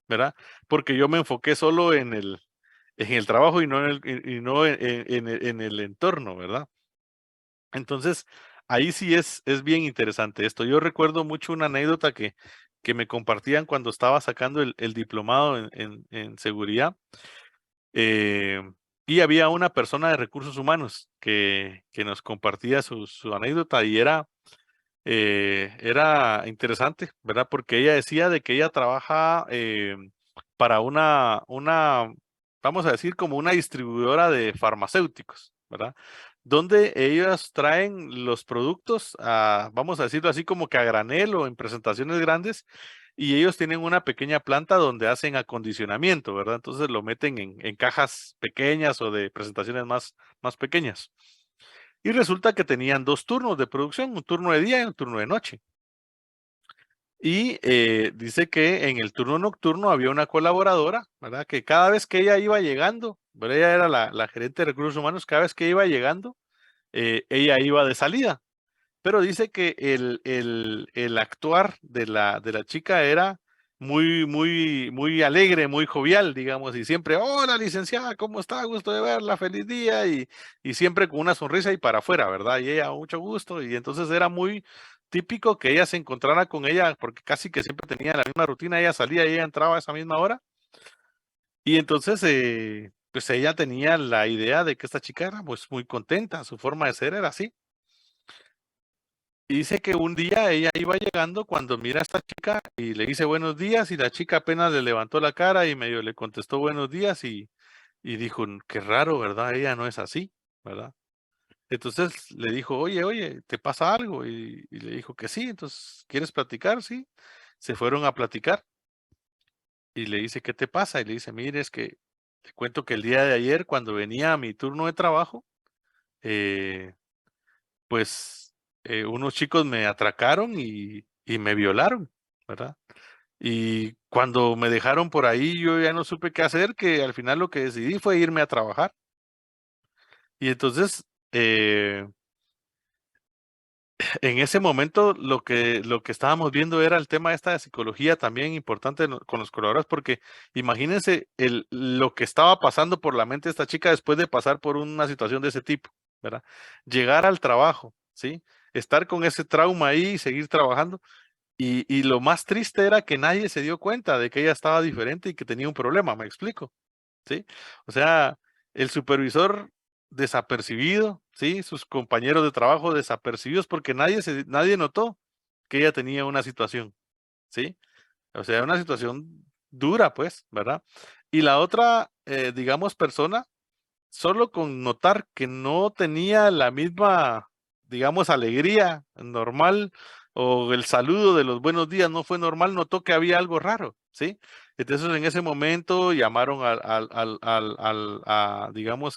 Speaker 1: ¿verdad? Porque yo me enfoqué solo en el trabajo y no y no en el entorno, ¿verdad? Entonces, ahí sí es bien interesante esto. Yo recuerdo mucho una anécdota que me compartían cuando estaba sacando el diplomado en seguridad. eh, y había una persona de recursos humanos que nos compartía su anécdota y era interesante, ¿verdad? Porque ella decía de que ella trabaja para vamos a decir, como una distribuidora de farmacéuticos, ¿verdad? Donde ellos traen los productos, vamos a decirlo así, como que a granel o en presentaciones grandes, y ellos tienen una pequeña planta donde hacen acondicionamiento, ¿verdad? Entonces lo meten en cajas pequeñas o de presentaciones más pequeñas. Y resulta que tenían 2 turnos de producción, un turno de día y un turno de noche. Y dice que en el turno nocturno había una colaboradora, ¿verdad? Que cada vez que ella iba llegando, ¿verdad? Ella era la gerente de recursos humanos, cada vez que iba llegando, ella iba de salida. Pero dice que el actuar de la chica era muy alegre, muy jovial, digamos, y siempre, hola licenciada, ¿cómo está? Gusto de verla, feliz día, y siempre con una sonrisa y para afuera, ¿verdad? Y ella, mucho gusto, y entonces era muy típico que ella se encontrara con ella, porque casi que siempre tenía la misma rutina, ella salía y ella entraba a esa misma hora, y entonces, pues ella tenía la idea de que esta chica era pues muy contenta, su forma de ser era así. Y dice que un día ella iba llegando cuando mira a esta chica y le dice buenos días y la chica apenas le levantó la cara y medio le contestó buenos días y dijo, qué raro, ¿verdad? Ella no es así, ¿verdad? Entonces le dijo, oye, ¿te pasa algo? Y le dijo que sí, entonces, ¿quieres platicar? Sí. Se fueron a platicar y le dice, ¿qué te pasa? Y le dice, mire, es que te cuento que el día de ayer cuando venía a mi turno de trabajo, eh, pues unos chicos me atracaron y me violaron, ¿verdad? Y cuando me dejaron por ahí, yo ya no supe qué hacer, que al final lo que decidí fue irme a trabajar. Y entonces, en ese momento, lo que estábamos viendo era el tema esta de psicología también importante con los colaboradores, porque imagínense lo que estaba pasando por la mente de esta chica después de pasar por una situación de ese tipo, ¿verdad? Llegar al trabajo, ¿sí? Estar con ese trauma ahí y seguir trabajando. Y lo más triste era que nadie se dio cuenta de que ella estaba diferente y que tenía un problema, ¿me explico? ¿Sí? O sea, el supervisor desapercibido, ¿sí? Sus compañeros de trabajo desapercibidos porque nadie notó que ella tenía una situación, ¿sí? O sea, una situación dura, pues, ¿verdad? Y la otra, digamos, persona, solo con notar que no tenía la misma, digamos, alegría normal o el saludo de los buenos días no fue normal, notó que había algo raro, ¿sí? Entonces en ese momento llamaron digamos,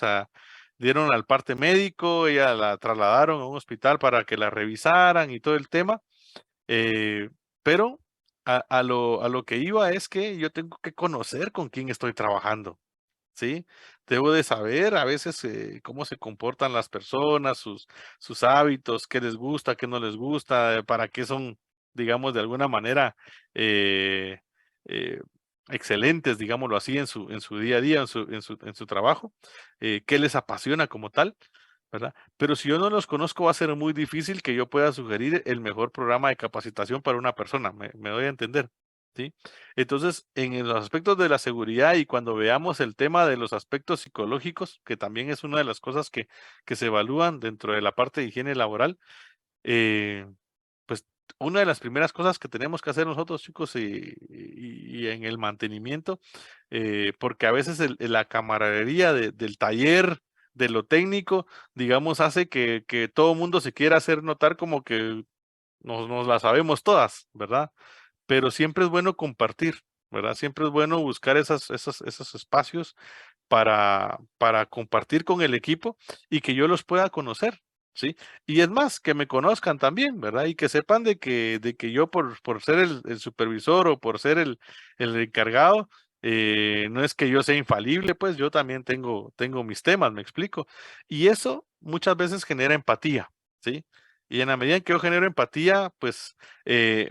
Speaker 1: dieron al parte médico, ella la trasladaron a un hospital para que la revisaran y todo el tema, pero a lo que iba es que yo tengo que conocer con quién estoy trabajando. ¿Sí? Debo de saber a veces cómo se comportan las personas, sus hábitos, qué les gusta, qué no les gusta, para qué son, digamos, de alguna manera eh, eh, excelentes, digámoslo así, en su día a día, en su trabajo, qué les apasiona como tal, ¿verdad? Pero si yo no los conozco, va a ser muy difícil que yo pueda sugerir el mejor programa de capacitación para una persona, me doy a entender, ¿sí? Entonces, en los aspectos de la seguridad y cuando veamos el tema de los aspectos psicológicos, que también es una de las cosas que se evalúan dentro de la parte de higiene laboral, pues una de las primeras cosas que tenemos que hacer nosotros, chicos, y en el mantenimiento, porque a veces la camaradería del taller, de lo técnico, digamos, hace que todo mundo se quiera hacer notar como que nos la sabemos todas, ¿verdad? Pero siempre es bueno compartir, ¿verdad? Siempre es bueno buscar esos espacios para compartir con el equipo y que yo los pueda conocer, ¿sí? Y es más, que me conozcan también, ¿verdad? Y que sepan de que yo por ser el supervisor o por ser el encargado, no es que yo sea infalible, pues yo también tengo mis temas, me explico. Y eso muchas veces genera empatía, ¿sí? Y en la medida en que yo genero empatía, pues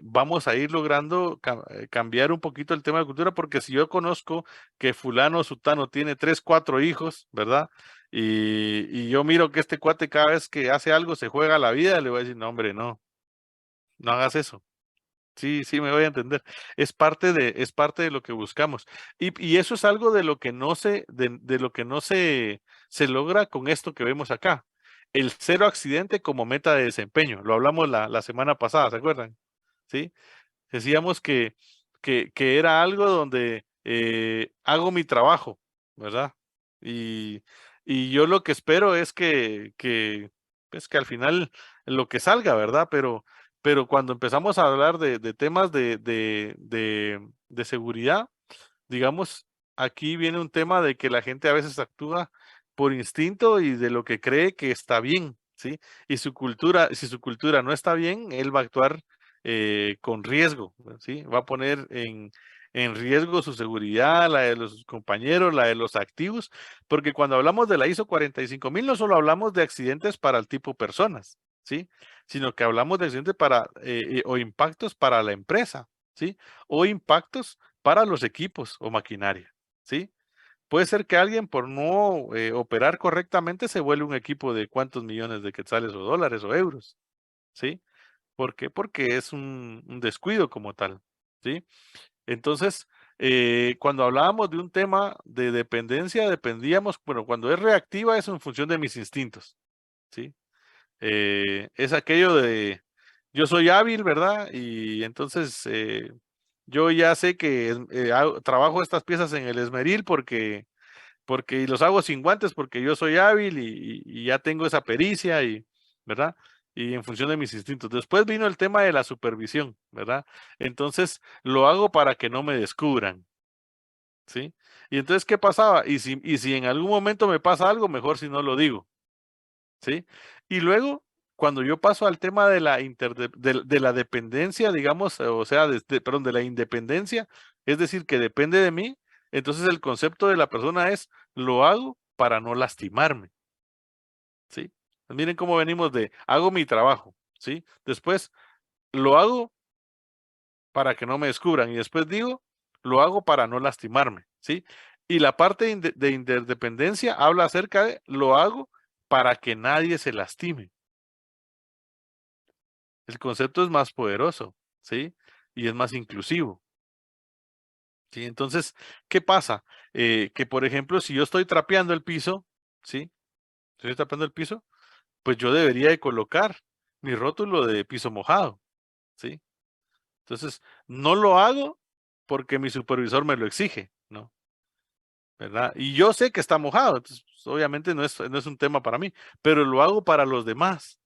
Speaker 1: vamos a ir logrando cambiar un poquito el tema de cultura, porque si yo conozco que fulano o sutano tiene 3, 4 hijos, ¿verdad? Y yo miro que este cuate cada vez que hace algo se juega la vida, le voy a decir, no, hombre, no hagas eso. Sí, sí, me voy a entender. Es parte de lo que buscamos. Y eso es algo de lo que no se logra con esto que vemos acá. El cero accidente como meta de desempeño. Lo hablamos la semana pasada, ¿se acuerdan? ¿Sí? Decíamos que era algo donde hago mi trabajo, ¿verdad? Y yo lo que espero es que al final lo que salga, ¿verdad? pero cuando empezamos a hablar de temas de seguridad, digamos, aquí viene un tema de que la gente a veces actúa por instinto y de lo que cree que está bien, ¿sí? Y su cultura, si su cultura no está bien, él va a actuar con riesgo, ¿sí? Va a poner en riesgo su seguridad, la de los compañeros, la de los activos, porque cuando hablamos de la ISO 45000 no solo hablamos de accidentes para el tipo personas, ¿sí? Sino que hablamos de accidentes para, o impactos para la empresa, ¿sí? O impactos para los equipos o maquinaria, ¿sí? Puede ser que alguien por no operar correctamente se vuelve un equipo de cuántos millones de quetzales o dólares o euros, ¿sí? ¿Por qué? Porque es un descuido como tal, ¿sí? Entonces, cuando hablábamos de un tema de dependencia, dependíamos, bueno, cuando es reactiva es en función de mis instintos, ¿sí? Es aquello de, yo soy hábil, ¿verdad? Y entonces yo ya sé que trabajo estas piezas en el esmeril porque y los hago sin guantes porque yo soy hábil y ya tengo esa pericia y, ¿verdad? Y en función de mis instintos. Después vino el tema de la supervisión, ¿verdad? Entonces lo hago para que no me descubran, ¿sí? Y entonces, ¿qué pasaba? Y si en algún momento me pasa algo, mejor si no lo digo, ¿sí? Y luego, cuando yo paso al tema de de la dependencia, digamos, o sea, perdón, de la independencia, es decir, que depende de mí, entonces el concepto de la persona es, lo hago para no lastimarme, ¿sí? Pues miren cómo venimos de, hago mi trabajo, ¿sí? Después, lo hago para que no me descubran y después digo, lo hago para no lastimarme, ¿sí? Y la parte de interdependencia habla acerca de, lo hago para que nadie se lastime. El concepto es más poderoso, ¿sí? Y es más inclusivo, ¿sí? Entonces, ¿qué pasa? Que, por ejemplo, si yo estoy trapeando el piso, ¿sí? Estoy trapeando el piso, pues yo debería de colocar mi rótulo de piso mojado, ¿sí? Entonces, no lo hago porque mi supervisor me lo exige, ¿no? ¿Verdad? Y yo sé que está mojado, entonces, pues, obviamente no es un tema para mí, pero lo hago para los demás,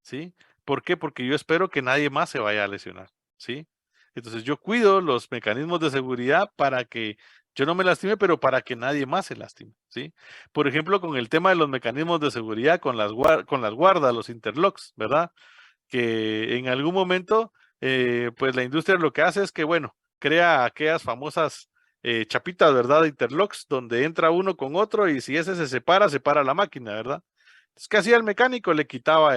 Speaker 1: ¿sí? ¿Por qué? Porque yo espero que nadie más se vaya a lesionar, ¿sí? Entonces yo cuido los mecanismos de seguridad para que yo no me lastime, pero para que nadie más se lastime, ¿sí? Por ejemplo, con el tema de los mecanismos de seguridad, con las guardas, los interlocks, ¿verdad? Que en algún momento, pues la industria lo que hace es que, bueno, crea aquellas famosas chapitas, ¿verdad? De interlocks, donde entra uno con otro y si ese se separa la máquina, ¿verdad? Entonces, ¿qué hacía el mecánico? Le quitaba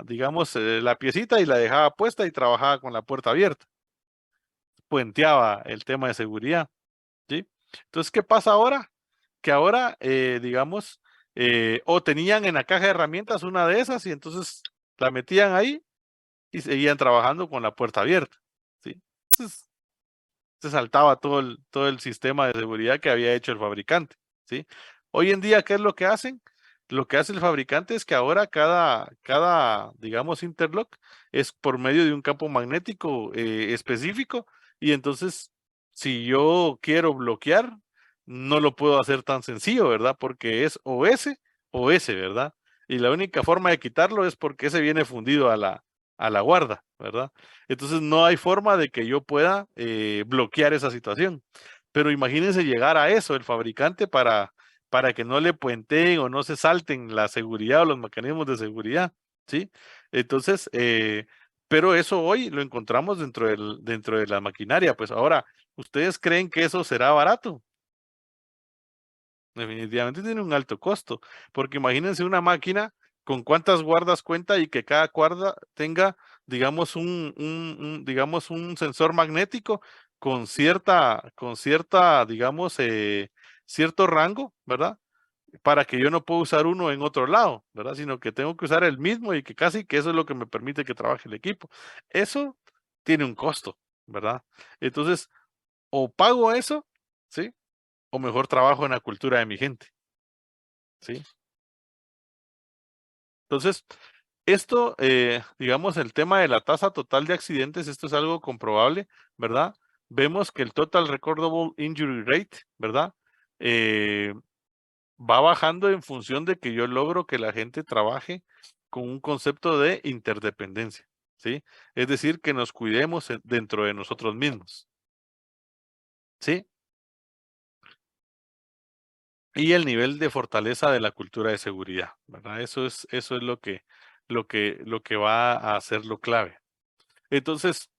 Speaker 1: digamos, la piecita y la dejaba puesta y trabajaba con la puerta abierta. Puenteaba el tema de seguridad, ¿sí? Entonces, ¿qué pasa ahora? Que ahora, digamos, o tenían en la caja de herramientas una de esas y entonces la metían ahí y seguían trabajando con la puerta abierta, ¿sí? Entonces, se saltaba todo el sistema de seguridad que había hecho el fabricante, ¿sí? Hoy en día, ¿qué es lo que hacen? Lo que hace el fabricante es que ahora cada, digamos, interlock es por medio de un campo magnético específico y entonces, si yo quiero bloquear, no lo puedo hacer tan sencillo, ¿verdad? Porque es o ese, ¿verdad? Y la única forma de quitarlo es porque ese viene fundido a la guarda, ¿verdad? Entonces no hay forma de que yo pueda bloquear esa situación. Pero imagínense llegar a eso, el fabricante, para que no le puenteen o no se salten la seguridad o los mecanismos de seguridad, ¿sí? Entonces, pero eso hoy lo encontramos dentro de la maquinaria. Pues ahora, ¿ustedes creen que eso será barato? Definitivamente tiene un alto costo, porque imagínense una máquina con cuántas guardas cuenta y que cada guarda tenga, digamos, digamos, un sensor magnético con cierta, digamos, cierto rango, ¿verdad? Para que yo no pueda usar uno en otro lado, ¿verdad? Sino que tengo que usar el mismo y que casi que eso es lo que me permite que trabaje el equipo. Eso tiene un costo, ¿verdad? Entonces, o pago eso, ¿sí? O mejor trabajo en la cultura de mi gente. ¿Sí? Entonces, esto, digamos, el tema de la tasa total de accidentes, esto es algo comprobable, ¿verdad? Vemos que el Total Recordable Injury Rate, ¿verdad? Va bajando en función de que yo logro que la gente trabaje con un concepto de interdependencia, ¿sí? Es decir, que nos cuidemos dentro de nosotros mismos, ¿sí? Y el nivel de fortaleza de la cultura de seguridad, ¿verdad? Eso es lo que va a hacerlo clave. Entonces,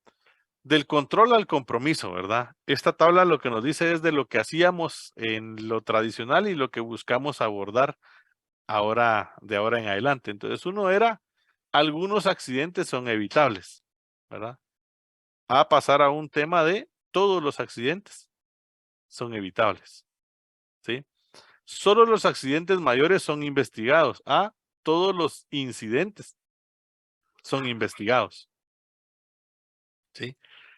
Speaker 1: del control al compromiso, ¿verdad? Esta tabla lo que nos dice es de lo que hacíamos en lo tradicional y lo que buscamos abordar de ahora en adelante. Entonces, uno era, algunos accidentes son evitables, ¿verdad? A pasar a un tema de todos los accidentes son evitables, ¿sí? Solo los accidentes mayores son investigados. A todos los incidentes son investigados, ¿sí?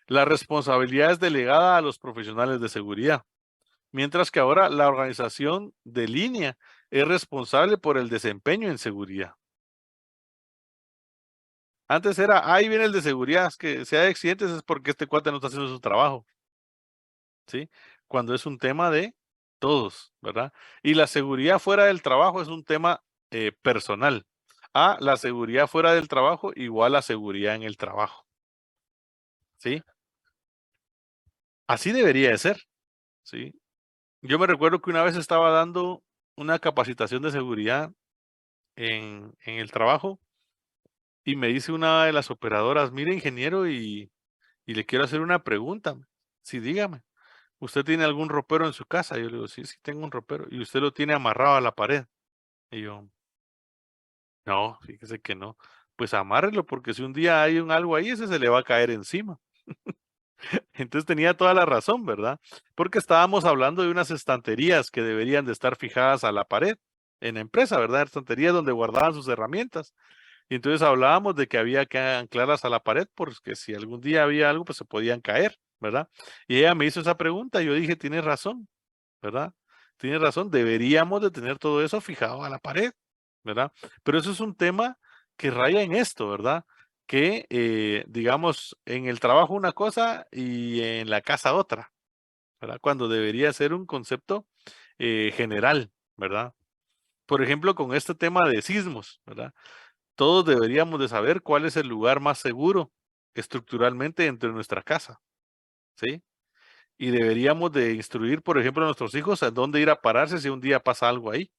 Speaker 1: La responsabilidad es delegada a los profesionales de seguridad, mientras que ahora la organización de línea es responsable por el desempeño en seguridad. Antes era, ahí viene el de seguridad, es que si hay accidentes es porque este cuate no está haciendo su trabajo, ¿sí? Cuando es un tema de todos, ¿verdad? Y la seguridad fuera del trabajo es un tema personal. La seguridad fuera del trabajo igual a seguridad en el trabajo, ¿sí? Así debería de ser, ¿sí? Yo me recuerdo que una vez estaba dando una capacitación de seguridad en el trabajo y me dice una de las operadoras, mire ingeniero, y le quiero hacer una pregunta. Sí, dígame, ¿usted tiene algún ropero en su casa? Yo le digo, sí, sí tengo un ropero. ¿Y usted lo tiene amarrado a la pared? Y yo, no, fíjese que no. Pues amárrelo, porque si un día hay algo ahí, ese se le va a caer encima. Entonces tenía toda la razón, ¿verdad? Porque estábamos hablando de unas estanterías que deberían de estar fijadas a la pared en la empresa, ¿verdad? Estanterías donde guardaban sus herramientas. Y entonces hablábamos de que había que anclarlas a la pared porque si algún día había algo, pues se podían caer, ¿verdad? Y ella me hizo esa pregunta y yo dije, tienes razón, ¿verdad? Tienes razón, deberíamos de tener todo eso fijado a la pared, ¿verdad? Pero eso es un tema que raya en esto, ¿verdad? Que, digamos, en el trabajo una cosa y en la casa otra, ¿verdad? Cuando debería ser un concepto general, ¿verdad? Por ejemplo, con este tema de sismos, ¿verdad? Todos deberíamos de saber cuál es el lugar más seguro estructuralmente dentro de nuestra casa, ¿sí? Y deberíamos de instruir, por ejemplo, a nuestros hijos a dónde ir a pararse si un día pasa algo ahí,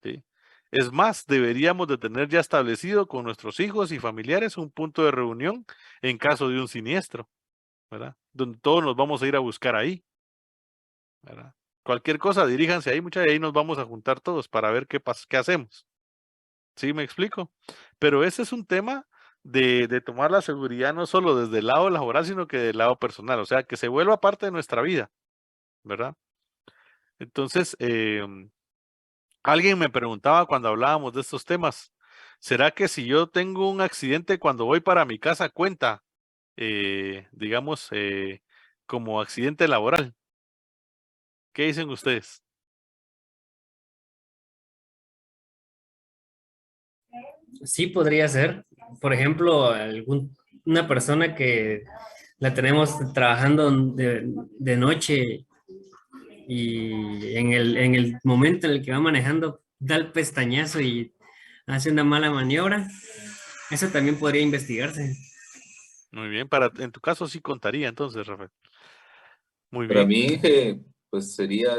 Speaker 1: ¿sí? Es más, deberíamos de tener ya establecido con nuestros hijos y familiares un punto de reunión en caso de un siniestro, ¿verdad? Donde todos nos vamos a ir a buscar ahí, ¿verdad? Cualquier cosa, diríjanse ahí, muchachos, y ahí nos vamos a juntar todos para ver qué hacemos. ¿Sí me explico? Pero ese es un tema de tomar la seguridad no solo desde el lado laboral, sino que del lado personal, o sea, que se vuelva parte de nuestra vida, ¿verdad? Entonces, alguien me preguntaba cuando hablábamos de estos temas, ¿será que si yo tengo un accidente cuando voy para mi casa cuenta, digamos, como accidente laboral? ¿Qué dicen ustedes?
Speaker 2: Sí, podría ser. Por ejemplo, una persona que la tenemos trabajando de noche y en el momento en el que va manejando da el pestañazo y hace una mala maniobra, eso también podría investigarse.
Speaker 1: Muy bien, en tu caso sí contaría entonces, Rafael. Muy
Speaker 6: Para
Speaker 1: bien.
Speaker 6: mí, pues sería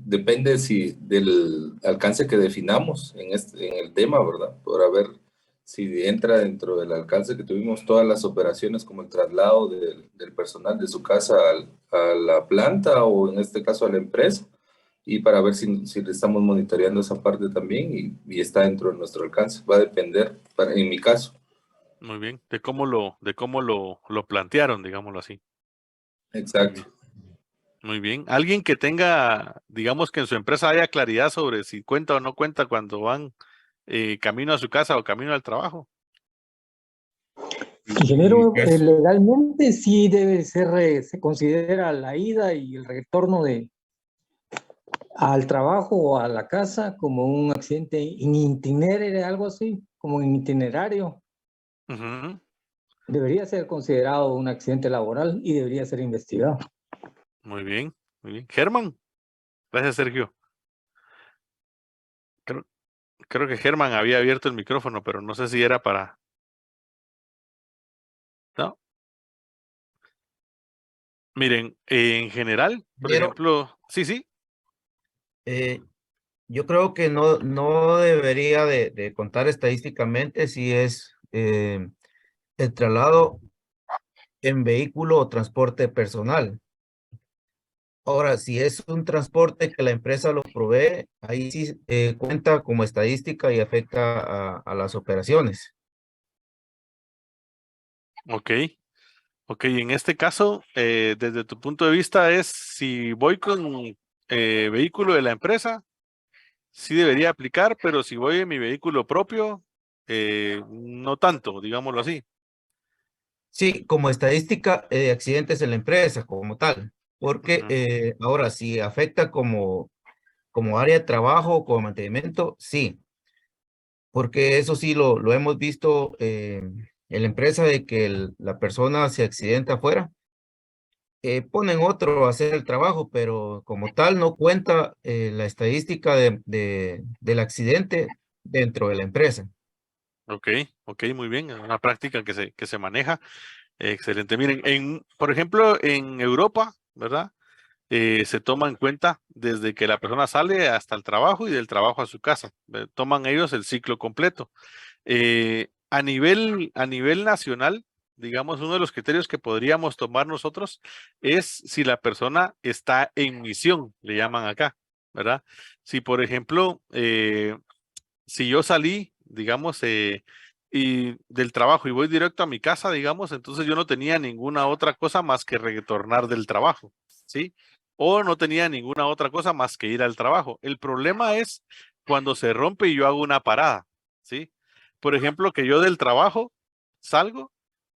Speaker 6: depende si del alcance que definamos en el tema, ¿verdad? Para ver si entra dentro del alcance que tuvimos todas las operaciones como el traslado del personal de su casa a la planta o en este caso a la empresa y para ver si le estamos monitoreando esa parte también y está dentro de nuestro alcance. Va a depender, en mi caso.
Speaker 1: Muy bien, de cómo lo plantearon, digámoslo así. Muy
Speaker 6: Exacto.
Speaker 1: bien. Muy bien. Alguien que tenga, digamos que en su empresa haya claridad sobre si cuenta o no cuenta cuando van camino a su casa o camino al trabajo.
Speaker 7: Ingeniero,
Speaker 3: Eso.
Speaker 7: legalmente sí debe ser, se considera la ida y el retorno al trabajo o a la casa como un accidente in itinere, algo así, como en itinerario.
Speaker 1: Ujú.
Speaker 7: Debería ser considerado un accidente laboral y debería ser investigado.
Speaker 1: Muy bien, muy bien. Germán. Gracias, Sergio. Creo, Creo que Germán había abierto el micrófono, pero no sé si era para... ¿No? Miren, en general, por
Speaker 8: Ingeniero,
Speaker 1: ejemplo, sí,
Speaker 8: yo creo que no debería de contar estadísticamente si es el traslado en vehículo o transporte personal. Ahora, si es un transporte que la empresa lo provee, ahí sí cuenta como estadística y afecta a las operaciones.
Speaker 1: ok. Ok, en este caso, desde tu punto de vista es si voy con vehículo de la empresa, sí debería aplicar, pero si voy en mi vehículo propio, no tanto, digámoslo así.
Speaker 8: Sí, como estadística de accidentes en la empresa como tal, porque
Speaker 1: Ujú.
Speaker 8: ahora si afecta como área de trabajo o como mantenimiento, sí, porque eso sí lo hemos visto en la empresa de que la persona se accidenta afuera, ponen otro a hacer el trabajo, pero como tal no cuenta la estadística del accidente dentro de la empresa.
Speaker 1: Ok, ok, muy bien, es una práctica que se maneja. Excelente. Miren, por ejemplo, en Europa, ¿verdad? Se toma en cuenta desde que la persona sale hasta el trabajo y del trabajo a su casa. Toman ellos el ciclo completo. A nivel nacional, digamos, uno de los criterios que podríamos tomar nosotros es si la persona está en misión, le llaman acá, ¿verdad? Si, por ejemplo, si yo salí, digamos, y del trabajo y voy directo a mi casa, digamos, entonces yo no tenía ninguna otra cosa más que retornar del trabajo, ¿sí? O no tenía ninguna otra cosa más que ir al trabajo. El problema es cuando se rompe y yo hago una parada, ¿sí? Por ejemplo, que yo del trabajo salgo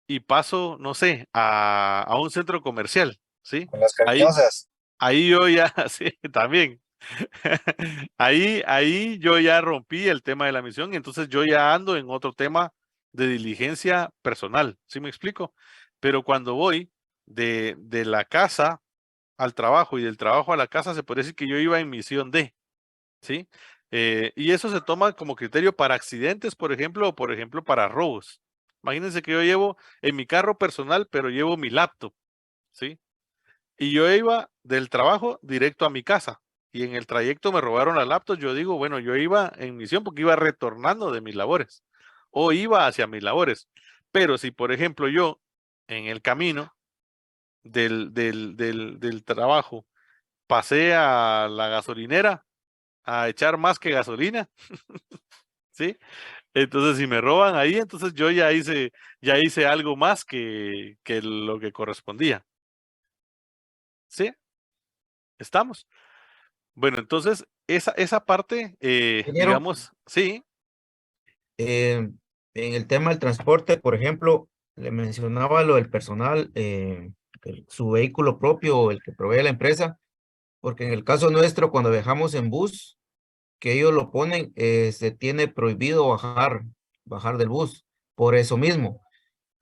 Speaker 1: y paso, no sé, a un centro comercial, ¿sí?
Speaker 9: Con las
Speaker 1: Ahí,
Speaker 9: cariñosas.
Speaker 1: ahí yo ya, sí, también. Ahí yo ya rompí el tema de la misión y entonces yo ya ando en otro tema de diligencia personal, ¿sí me explico? Pero cuando voy de la casa al trabajo y del trabajo a la casa, se puede decir que yo iba en misión de, ¿sí? Y eso se toma como criterio para accidentes, por ejemplo, o por ejemplo para robos. Imagínense que yo llevo en mi carro personal, pero llevo mi laptop, ¿sí? Y yo iba del trabajo directo a mi casa. Y en el trayecto me robaron la laptop. Yo digo, bueno, yo iba en misión porque iba retornando de mis labores o iba hacia mis labores. Pero si, por ejemplo, yo en el camino del trabajo pasé a la gasolinera a echar más que gasolina, ¿sí? Entonces, si me roban ahí, entonces yo ya hice algo más que lo que correspondía. ¿Sí? ¿Estamos? Bueno, entonces, esa parte,
Speaker 8: Ingeniero,
Speaker 1: digamos, sí,
Speaker 8: en el tema del transporte, por ejemplo, le mencionaba lo del personal, su vehículo propio o el que provee la empresa, porque en el caso nuestro, cuando viajamos en bus, que ellos lo ponen, se tiene prohibido bajar del bus, por eso mismo.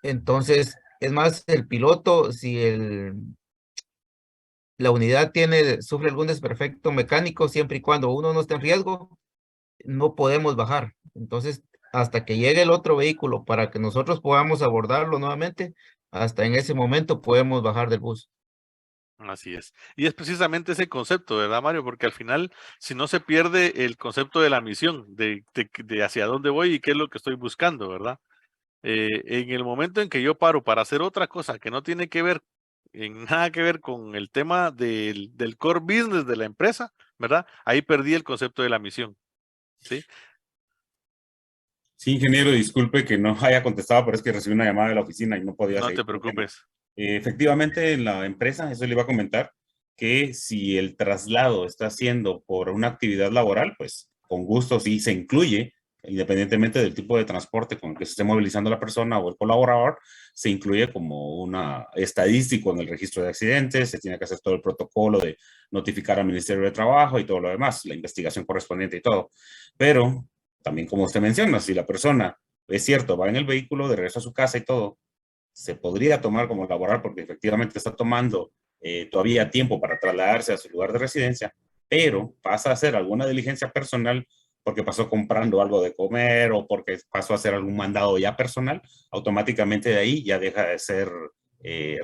Speaker 8: Entonces, es más, el piloto, si la unidad sufre algún desperfecto mecánico, siempre y cuando uno no esté en riesgo, no podemos bajar. Entonces, hasta que llegue el otro vehículo para que nosotros podamos abordarlo nuevamente, hasta en ese momento podemos bajar del bus.
Speaker 1: así es. Y es precisamente ese concepto, ¿verdad, Mario? Porque al final, si no se pierde el concepto de la misión, de hacia dónde voy y qué es lo que estoy buscando, ¿verdad? En el momento en que yo paro para hacer otra cosa que no tiene que ver, en nada que ver con el tema del core business de la empresa, ¿verdad? Ahí perdí el concepto de la misión, ¿sí?
Speaker 3: Sí, ingeniero, disculpe que no haya contestado, pero es que recibí una llamada de la oficina y no podía
Speaker 1: No
Speaker 3: seguir
Speaker 1: te
Speaker 3: con el tema.
Speaker 1: preocupes.
Speaker 3: Efectivamente, en la empresa, eso le iba a comentar, que si el traslado está haciendo por una actividad laboral, pues con gusto sí se incluye, independientemente del tipo de transporte con el que se esté movilizando la persona o el colaborador, se incluye como una estadístico en el registro de accidentes, se tiene que hacer todo el protocolo de notificar al Ministerio de Trabajo y todo lo demás, la investigación correspondiente y todo. Pero también como usted menciona, si la persona, es cierto, va en el vehículo de regreso a su casa y todo, se podría tomar como laboral porque efectivamente está tomando todavía tiempo para trasladarse a su lugar de residencia, pero pasa a hacer alguna diligencia personal, porque pasó comprando algo de comer o porque pasó a hacer algún mandado ya personal, automáticamente de ahí ya deja de ser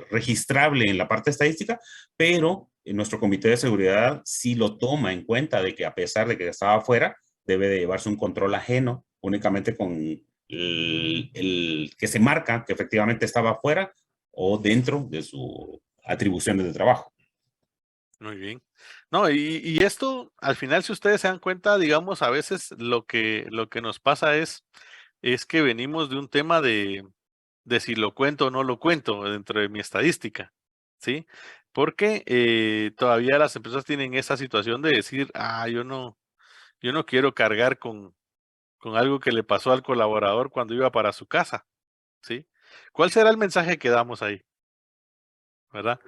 Speaker 3: registrable en la parte estadística, pero en nuestro comité de seguridad sí lo toma en cuenta de que a pesar de que estaba afuera, debe de llevarse un control ajeno únicamente con el que se marca que efectivamente estaba afuera o dentro de su atribuciones de trabajo.
Speaker 1: Muy bien. No, y esto, al final, si ustedes se dan cuenta, digamos, a veces lo que nos pasa es que venimos de un tema de si lo cuento o no lo cuento dentro de mi estadística, ¿sí? Porque todavía las empresas tienen esa situación de decir, yo no quiero cargar con algo que le pasó al colaborador cuando iba para su casa, ¿sí? ¿Cuál será el mensaje que damos ahí? ¿Verdad?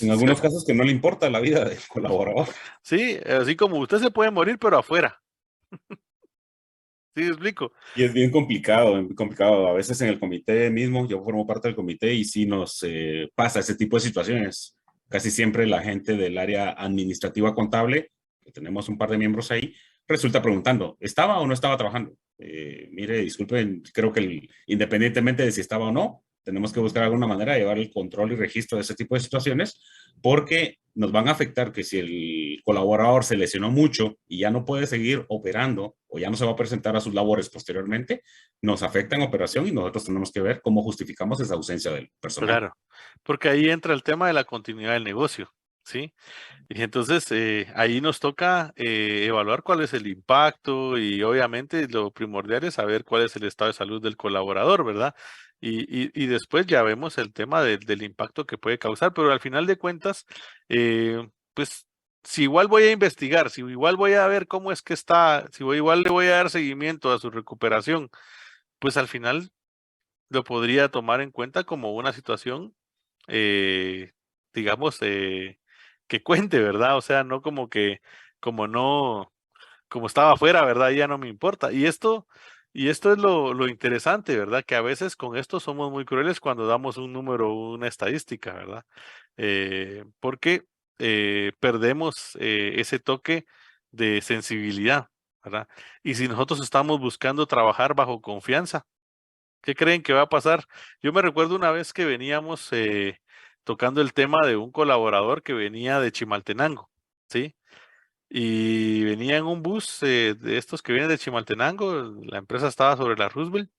Speaker 3: En
Speaker 1: Se-
Speaker 3: algunos casos que no le importa la vida del colaborador.
Speaker 1: Sí, así como usted se puede morir, pero afuera. ¿Sí me explico?
Speaker 3: Y es bien complicado, bien complicado. A veces en el comité mismo, yo formo parte del comité y sí nos pasa ese tipo de situaciones. Casi siempre la gente del área administrativa contable, que tenemos un par de miembros ahí, resulta preguntando, ¿estaba o no estaba trabajando? Mire, disculpen, creo que independientemente de si estaba o no, tenemos que buscar alguna manera de llevar el control y registro de ese tipo de situaciones, porque nos van a afectar que si el colaborador se lesionó mucho y ya no puede seguir operando o ya no se va a presentar a sus labores posteriormente, nos afecta en operación y nosotros tenemos que ver cómo justificamos esa ausencia del personal.
Speaker 1: Claro, porque ahí entra el tema de la continuidad del negocio, ¿sí? Y entonces ahí nos toca evaluar cuál es el impacto y obviamente lo primordial es saber cuál es el estado de salud del colaborador, ¿verdad? Y después ya vemos el tema del impacto que puede causar, pero al final de cuentas, pues si igual voy a investigar, si igual voy a ver cómo es que está, si igual le voy a dar seguimiento a su recuperación, pues al final lo podría tomar en cuenta como una situación, eh, digamos, que cuente, ¿verdad? O sea, no como que, como no, como estaba afuera, ¿verdad? Ya no me importa. Y esto es lo interesante, ¿verdad? Que a veces con esto somos muy crueles cuando damos un número, una estadística, ¿verdad? Porque perdemos ese toque de sensibilidad, ¿verdad? Y si nosotros estamos buscando trabajar bajo confianza, ¿qué creen que va a pasar? Yo me recuerdo una vez que veníamos tocando el tema de un colaborador que venía de Chimaltenango, ¿sí? Y venía en un bus de estos que vienen de Chimaltenango, la empresa estaba sobre la Roosevelt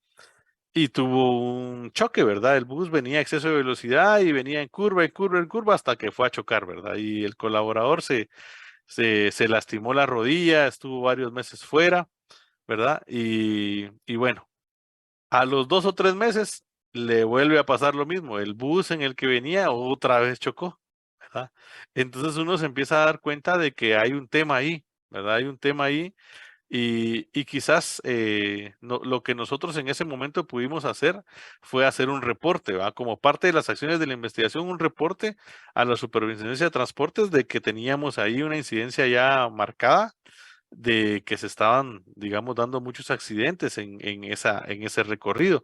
Speaker 1: y tuvo un choque, ¿verdad? El bus venía a exceso de velocidad y venía en curva, en curva, en curva hasta que fue a chocar, ¿verdad? Y el colaborador se lastimó la rodilla, estuvo varios meses fuera, ¿verdad? Y bueno. A los 2 o 3 meses le vuelve a pasar lo mismo. El bus en el que venía otra vez chocó, ¿verdad? Entonces uno se empieza a dar cuenta de que hay un tema ahí, ¿verdad? Hay un tema ahí y quizás lo que nosotros en ese momento pudimos hacer fue hacer un reporte, ¿verdad? Como parte de las acciones de la investigación, un reporte a la Superintendencia de Transportes de que teníamos ahí una incidencia ya marcada de que se estaban, digamos, dando muchos accidentes en ese recorrido.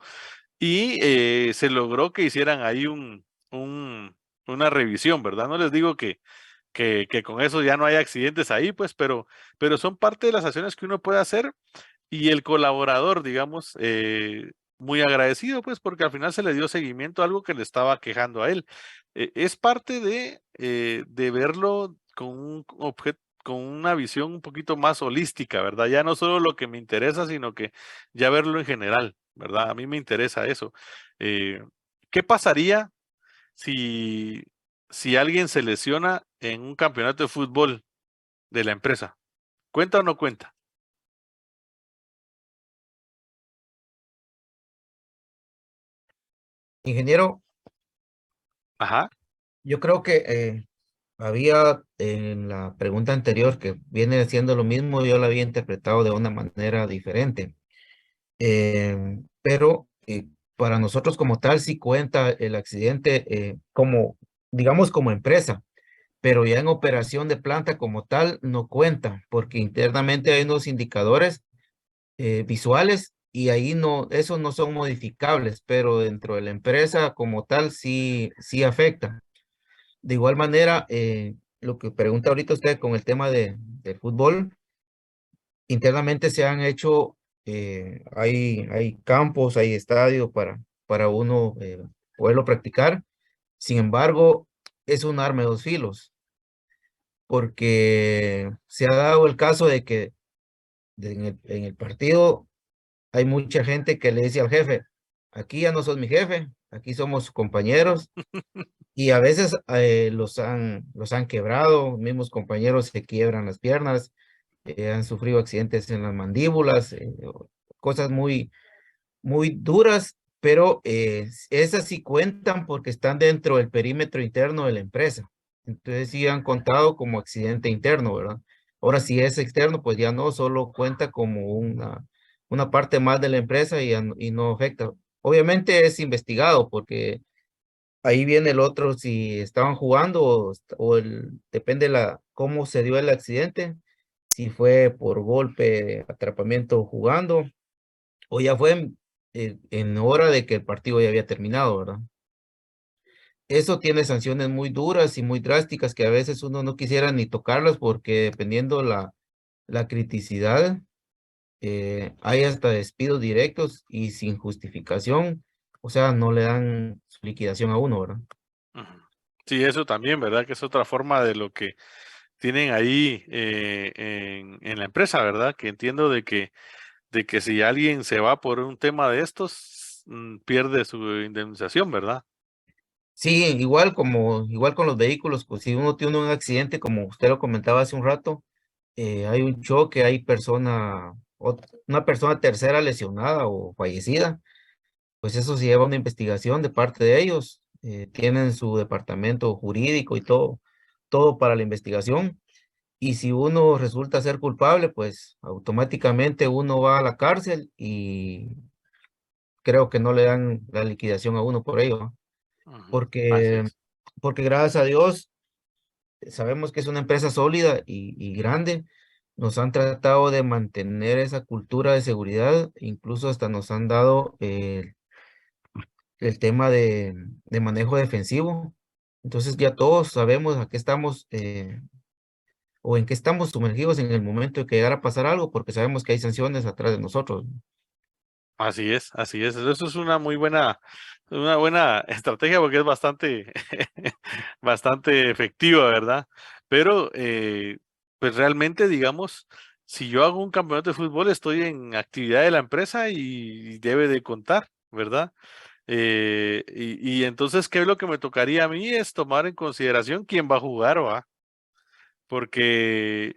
Speaker 1: Y se logró que hicieran ahí una revisión, ¿verdad? No les digo que con eso ya no hay accidentes ahí, pues, pero son parte de las acciones que uno puede hacer y el colaborador, digamos, muy agradecido, pues, porque al final se le dio seguimiento a algo que le estaba quejando a él. Es parte de verlo con un objeto, con una visión un poquito más holística, ¿verdad? Ya no solo lo que me interesa, sino que ya verlo en general, ¿verdad? A mí me interesa eso. Eh, ¿Qué pasaría si, si alguien se lesiona en un campeonato de fútbol de la empresa? ¿Cuenta o no cuenta?
Speaker 8: Ingeniero,
Speaker 1: Ajá.
Speaker 8: yo creo que había en la pregunta anterior que viene siendo lo mismo, yo la había interpretado de una manera diferente. Pero para nosotros como tal sí cuenta el accidente como, digamos, como empresa, pero ya en operación de planta como tal no cuenta, porque internamente hay unos indicadores visuales y ahí no, esos no son modificables, pero dentro de la empresa como tal sí, sí afecta. De igual manera, lo que pregunta ahorita usted con el tema del fútbol, internamente se han hecho, hay campos, hay estadios para uno poderlo practicar. Sin embargo, es un arma de dos filos, porque se ha dado el caso de que en el partido hay mucha gente que le dice al jefe, aquí ya no sos mi jefe, aquí somos compañeros, y a veces los han quebrado, mismos compañeros se quiebran las piernas, han sufrido accidentes en las mandíbulas, cosas muy duras, pero esas sí cuentan porque están dentro del perímetro interno de la empresa. Entonces sí han contado como accidente interno, ¿verdad? Ahora si es externo, pues ya no, solo cuenta como una parte más de la empresa y no afecta. Obviamente es investigado porque ahí viene el otro si estaban jugando depende cómo se dio el accidente, si fue por golpe, atrapamiento jugando o ya fue en hora de que el partido ya había terminado, ¿verdad? Eso tiene sanciones muy duras y muy drásticas que a veces uno no quisiera ni tocarlas porque dependiendo la criticidad, hay hasta despidos directos y sin justificación, o sea, no le dan su liquidación a uno, ¿verdad?
Speaker 1: Ujú. Sí, eso también, ¿verdad? Que es otra forma de lo que tienen ahí en la empresa, ¿verdad? Que entiendo de que si alguien se va por un tema de estos, pierde su indemnización, ¿verdad?
Speaker 8: Sí, igual con los vehículos, pues si uno tiene un accidente, como usted lo comentaba hace un rato, hay un choque, una persona tercera lesionada o fallecida, pues eso se lleva a una investigación de parte de ellos, tienen su departamento jurídico y todo para la investigación, y si uno resulta ser culpable, pues automáticamente uno va a la cárcel y creo que no le dan la liquidación a uno por ello, ¿no?
Speaker 1: Ujú. Así
Speaker 8: Porque,
Speaker 1: es.
Speaker 8: porque gracias a Dios sabemos que es una empresa sólida y grande. Nos han tratado de mantener esa cultura de seguridad, incluso hasta nos han dado el tema de manejo defensivo. Entonces ya todos sabemos a qué estamos o en qué estamos sumergidos en el momento de que llegara a pasar algo, porque sabemos que hay sanciones atrás de nosotros.
Speaker 1: Así es, así es. Eso es una buena estrategia porque es bastante, bastante efectiva, ¿verdad? Pero, pues realmente, digamos, si yo hago un campeonato de fútbol, estoy en actividad de la empresa y debe de contar, ¿verdad? Y entonces, ¿qué es lo que me tocaría a mí? Es tomar en consideración quién va a jugar, ¿va? Porque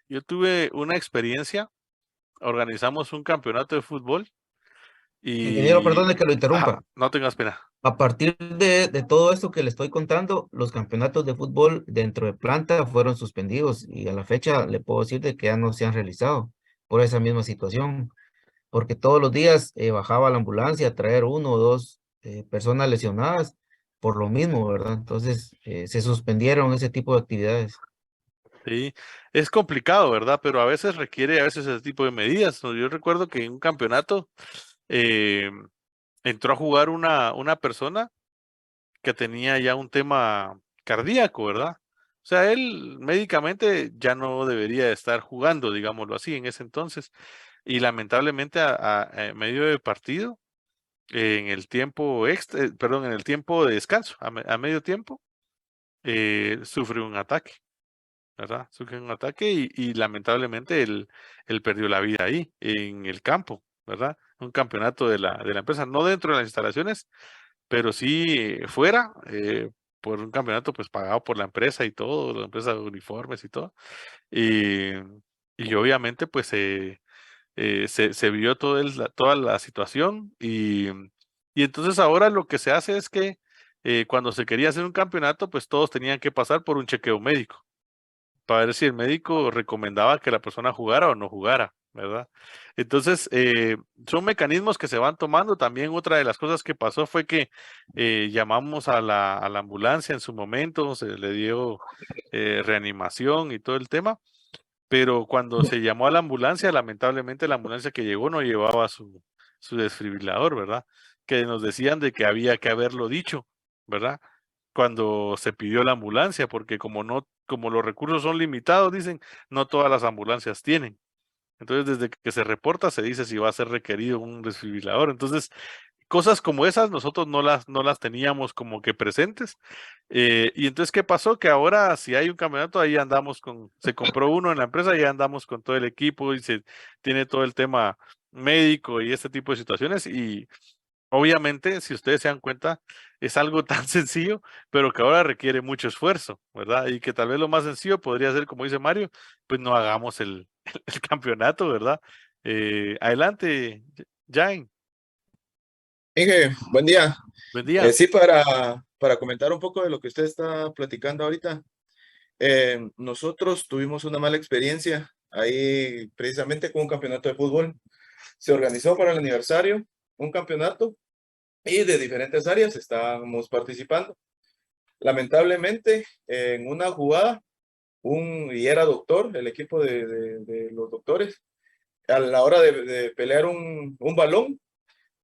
Speaker 1: yo tuve una experiencia, organizamos un campeonato de fútbol
Speaker 8: Ingeniero,
Speaker 1: y
Speaker 8: perdone que lo
Speaker 1: ajá,
Speaker 8: interrumpa.
Speaker 1: no tengas pena.
Speaker 8: A partir de todo esto que le estoy contando, los campeonatos de fútbol dentro de planta fueron suspendidos y a la fecha le puedo decir de que ya no se han realizado por esa misma situación, porque todos los días bajaba la ambulancia a traer uno o dos personas lesionadas por lo mismo, ¿verdad? Entonces se suspendieron ese tipo de actividades.
Speaker 1: Sí, es complicado, ¿verdad? Pero a veces requiere a veces ese tipo de medidas, ¿no? Yo recuerdo que en un campeonato eh, entró a jugar una persona que tenía ya un tema cardíaco, ¿verdad? O sea, él médicamente ya no debería estar jugando, digámoslo así, en ese entonces. Y lamentablemente a medio de partido, en el tiempo extra, perdón, en el tiempo de descanso, a medio tiempo, sufrió un ataque, ¿verdad? Sufrió un ataque y lamentablemente él perdió la vida ahí, en el campo, ¿verdad? Un campeonato de la empresa, no dentro de las instalaciones, pero sí fuera, por un campeonato pues pagado por la empresa y todo, la empresa de uniformes y todo. Y, y obviamente pues se vio toda la situación y entonces ahora lo que se hace es que cuando se quería hacer un campeonato pues todos tenían que pasar por un chequeo médico para ver si el médico recomendaba que la persona jugara o no jugara, ¿verdad? Entonces, son mecanismos que se van tomando. También otra de las cosas que pasó fue que llamamos a la ambulancia en su momento, se le dio reanimación y todo el tema, pero cuando se llamó a la ambulancia, lamentablemente la ambulancia que llegó no llevaba su desfibrilador, ¿verdad? Que nos decían de que había que haberlo dicho, ¿verdad? Cuando se pidió la ambulancia, porque como los recursos son limitados, dicen, no todas las ambulancias tienen. Entonces, desde que se reporta, se dice si va a ser requerido un desfibrilador. Entonces, cosas como esas nosotros no las teníamos como que presentes. Y entonces, ¿qué pasó? Que ahora si hay un campeonato, ahí andamos se compró uno en la empresa y ya andamos con todo el equipo y se tiene todo el tema médico y este tipo de situaciones. Y obviamente, si ustedes se dan cuenta, es algo tan sencillo, pero que ahora requiere mucho esfuerzo, ¿verdad? Y que tal vez lo más sencillo podría ser, como dice Mario, pues no hagamos el campeonato, ¿verdad? Adelante, Jain,
Speaker 9: Inge, buen día.
Speaker 1: buen día.
Speaker 9: Sí, para comentar un poco de lo que usted está platicando ahorita. Nosotros tuvimos una mala experiencia ahí precisamente con un campeonato de fútbol. Se organizó para el aniversario un campeonato y de diferentes áreas estábamos participando. Lamentablemente, en una jugada, y era doctor, el equipo de los doctores, a la hora de pelear un balón,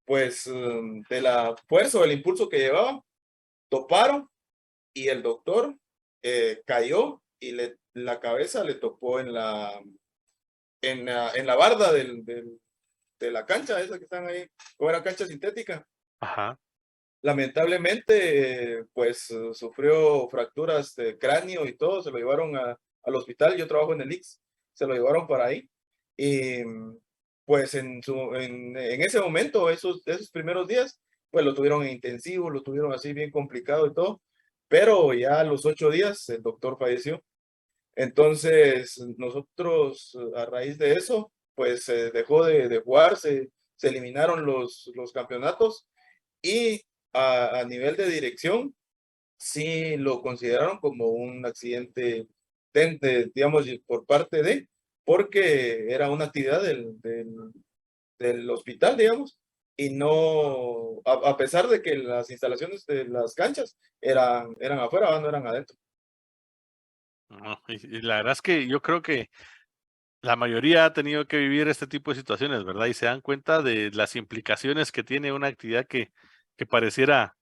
Speaker 9: pues de la fuerza o el impulso que llevaba, toparon y el doctor cayó y la cabeza le topó en la barda de la cancha, esa que están ahí, como era cancha sintética.
Speaker 1: Ajá.
Speaker 9: Lamentablemente, pues sufrió fracturas de cráneo y todo, se lo llevaron al hospital, yo trabajo en el IX, se lo llevaron para ahí. Y pues en ese momento, esos primeros días, pues lo tuvieron en intensivo, lo tuvieron así bien complicado y todo, pero ya a los 8 días el doctor falleció. Entonces, nosotros a raíz de eso, pues se dejó de jugar, se eliminaron los campeonatos y a nivel de dirección, sí lo consideraron como un accidente, digamos, por parte porque era una actividad del hospital, digamos, y no, a pesar de que las instalaciones de las canchas eran afuera, no eran adentro.
Speaker 1: No, y la verdad es que yo creo que la mayoría ha tenido que vivir este tipo de situaciones, ¿verdad? Y se dan cuenta de las implicaciones que tiene una actividad que pareciera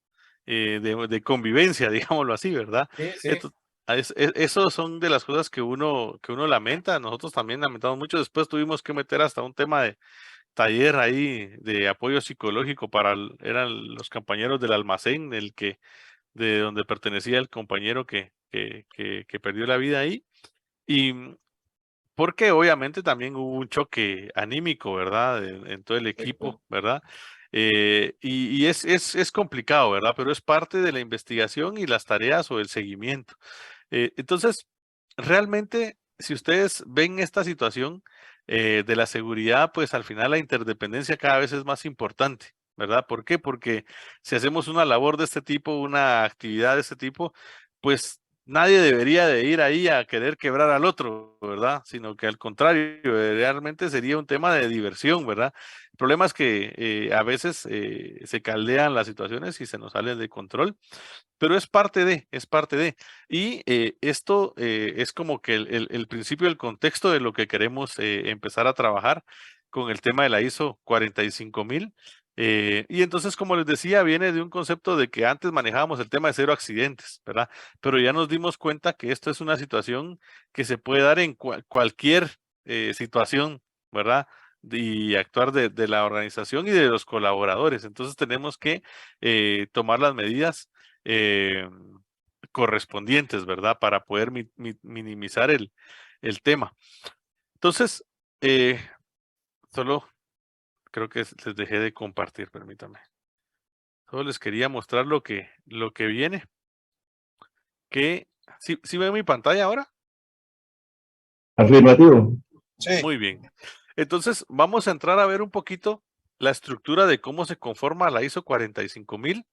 Speaker 1: de convivencia, digámoslo así, ¿verdad?
Speaker 9: Sí, sí.
Speaker 1: Eso son de las cosas que uno lamenta. Nosotros también lamentamos mucho. Después tuvimos que meter hasta un tema de taller ahí de apoyo psicológico eran los compañeros del almacén, de donde pertenecía el compañero que perdió la vida ahí. Y porque obviamente también hubo un choque anímico, ¿verdad? En todo el equipo, ¿verdad? Y es complicado, ¿verdad? Pero es parte de la investigación y las tareas o el seguimiento. Entonces, realmente, si ustedes ven esta situación de la seguridad, pues al final la interdependencia cada vez es más importante, ¿verdad? ¿Por qué? Porque si hacemos una labor de este tipo, una actividad de este tipo, pues nadie debería de ir ahí a querer quebrar al otro, ¿verdad? Sino que al contrario, realmente sería un tema de diversión, ¿verdad? El problema es que a veces se caldean las situaciones y se nos salen de control, pero es parte de. Y esto es como que el principio, el contexto de lo que queremos empezar a trabajar con el tema de la ISO 45000. Y entonces, como les decía, viene de un concepto de que antes manejábamos el tema de 0 accidentes, ¿verdad? Pero ya nos dimos cuenta que esto es una situación que se puede dar en cualquier situación, ¿verdad? Y actuar de la organización y de los colaboradores. Entonces tenemos que tomar las medidas eh, correspondientes, ¿verdad? Para poder minimizar el tema. Entonces, solo creo que les dejé de compartir, permítame. Solo les quería mostrar lo que viene. ¿Sí ven mi pantalla ahora?
Speaker 4: Afirmativo.
Speaker 9: Sí.
Speaker 1: Muy bien. Entonces, vamos a entrar a ver un poquito la estructura de cómo se conforma la ISO 45000.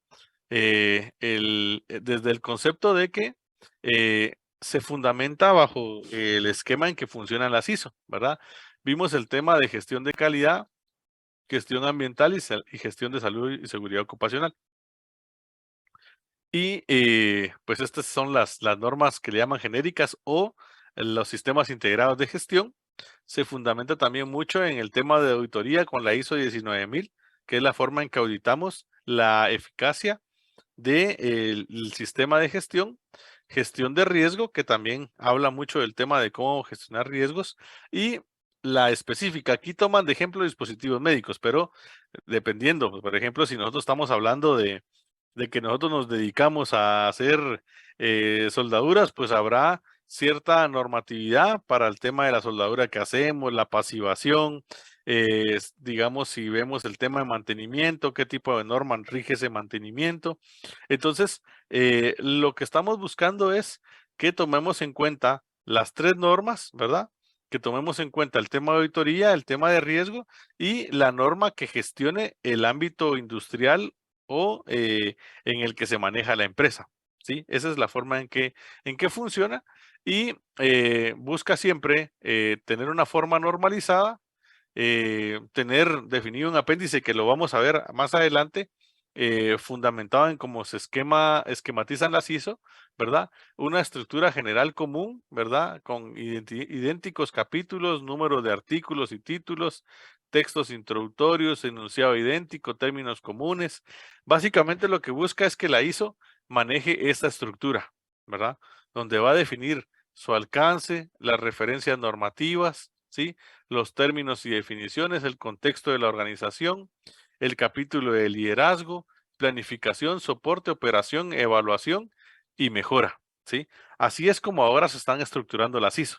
Speaker 1: Desde el concepto de que se fundamenta bajo el esquema en que funcionan las ISO, ¿verdad? Vimos el tema de gestión de calidad, gestión ambiental y gestión de salud y seguridad ocupacional. Y pues estas son las normas que le llaman genéricas o los sistemas integrados de gestión. Se fundamenta también mucho en el tema de auditoría con la ISO 19000, que es la forma en que auditamos la eficacia del sistema de gestión de riesgo, que también habla mucho del tema de cómo gestionar riesgos, y la específica. Aquí toman de ejemplo dispositivos médicos, pero dependiendo, pues, por ejemplo, si nosotros estamos hablando de que nosotros nos dedicamos a hacer soldaduras, pues habrá cierta normatividad para el tema de la soldadura que hacemos, la pasivación, digamos, si vemos el tema de mantenimiento, qué tipo de norma rige ese mantenimiento. Entonces, lo que estamos buscando es que tomemos en cuenta las 3 normas, ¿verdad? Que tomemos en cuenta el tema de auditoría, el tema de riesgo y la norma que gestione el ámbito industrial o en el que se maneja la empresa, ¿sí? Esa es la forma en que funciona y busca siempre tener una forma normalizada, tener definido un apéndice que lo vamos a ver más adelante, fundamentado en cómo se esquematizan las ISO, ¿verdad? Una estructura general común, ¿verdad? Con idénticos capítulos, número de artículos y títulos, textos introductorios, enunciado idéntico, términos comunes. Básicamente lo que busca es que la ISO maneje esta estructura, ¿verdad? Donde va a definir su alcance, las referencias normativas, ¿sí? Los términos y definiciones, el contexto de la organización, el capítulo de liderazgo, planificación, soporte, operación, evaluación y mejora, ¿sí? Así es como ahora se están estructurando las ISO,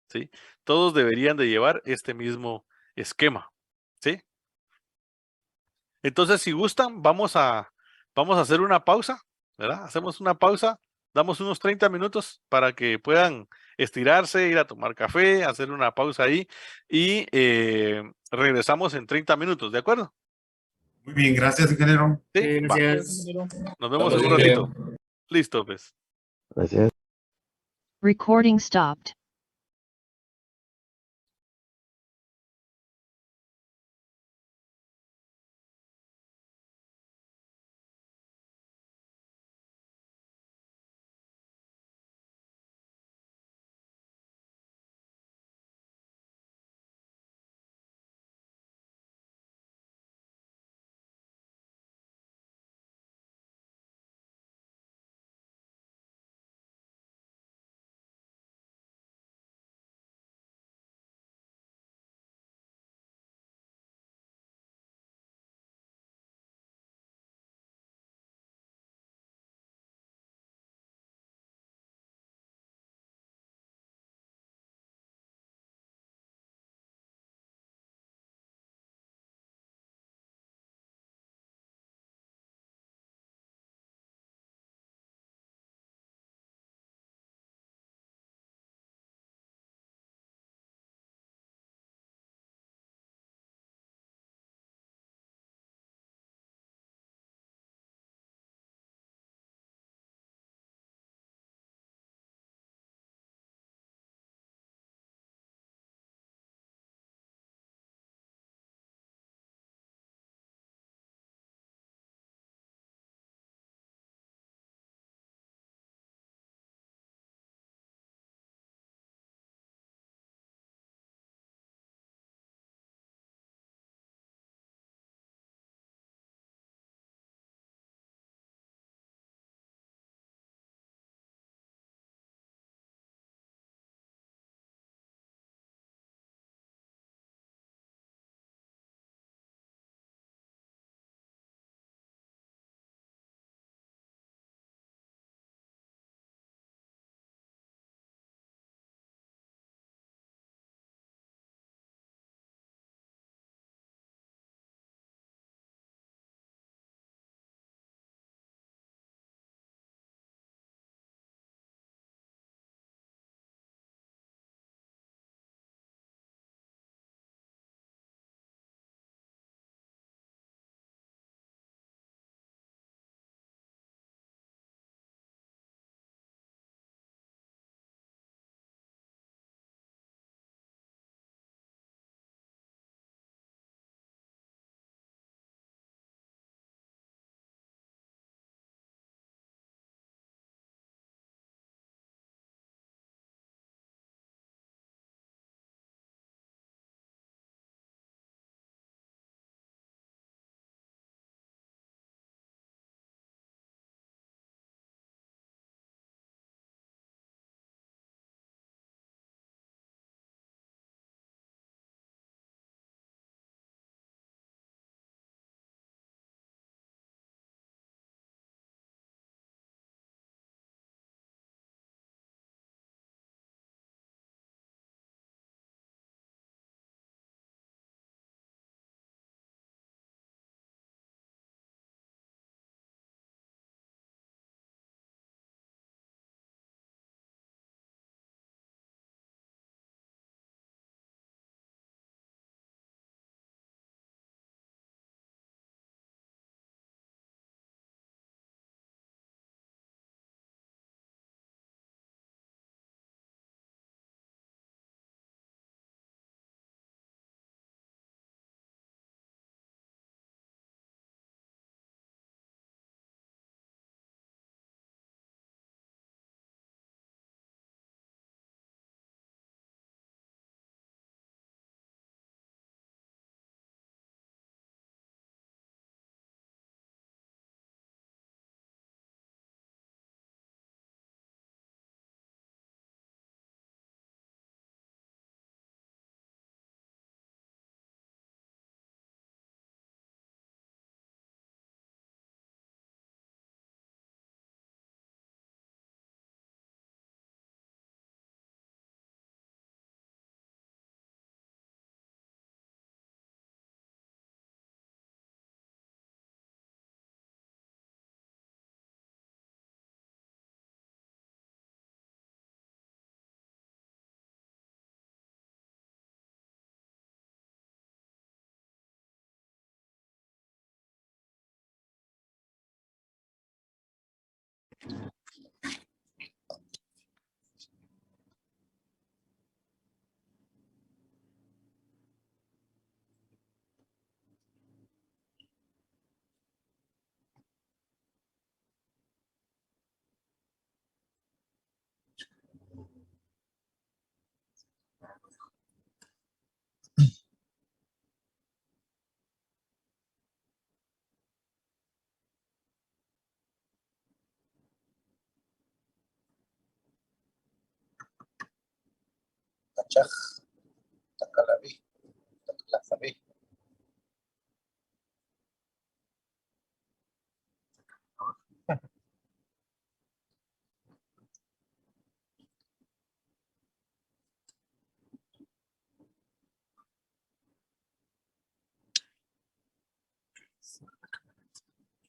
Speaker 1: ¿sí? Todos deberían de llevar este mismo esquema, ¿sí? Entonces, si gustan, vamos a hacer una pausa, ¿verdad? Hacemos una pausa, damos unos 30 minutos para que puedan estirarse, ir a tomar café, hacer una pausa ahí y regresamos en 30 minutos, ¿de acuerdo?
Speaker 3: Muy bien, gracias, ingeniero.
Speaker 1: Sí, va.
Speaker 2: Gracias.
Speaker 1: Nos vemos en
Speaker 6: Estamos
Speaker 1: un
Speaker 6: bien.
Speaker 1: ratito. Listo, pues.
Speaker 4: Gracias.
Speaker 10: Recording stopped.
Speaker 11: Chaj, Tacalaví, Tacalaví.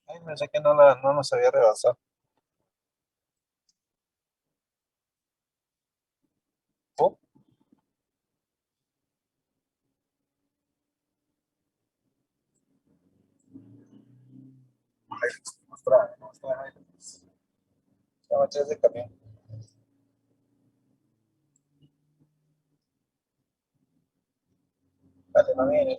Speaker 11: Ay, pensé que no nos había rebasado. ¿Oh? Mostra, llama 3 de camión. Vale, no viene.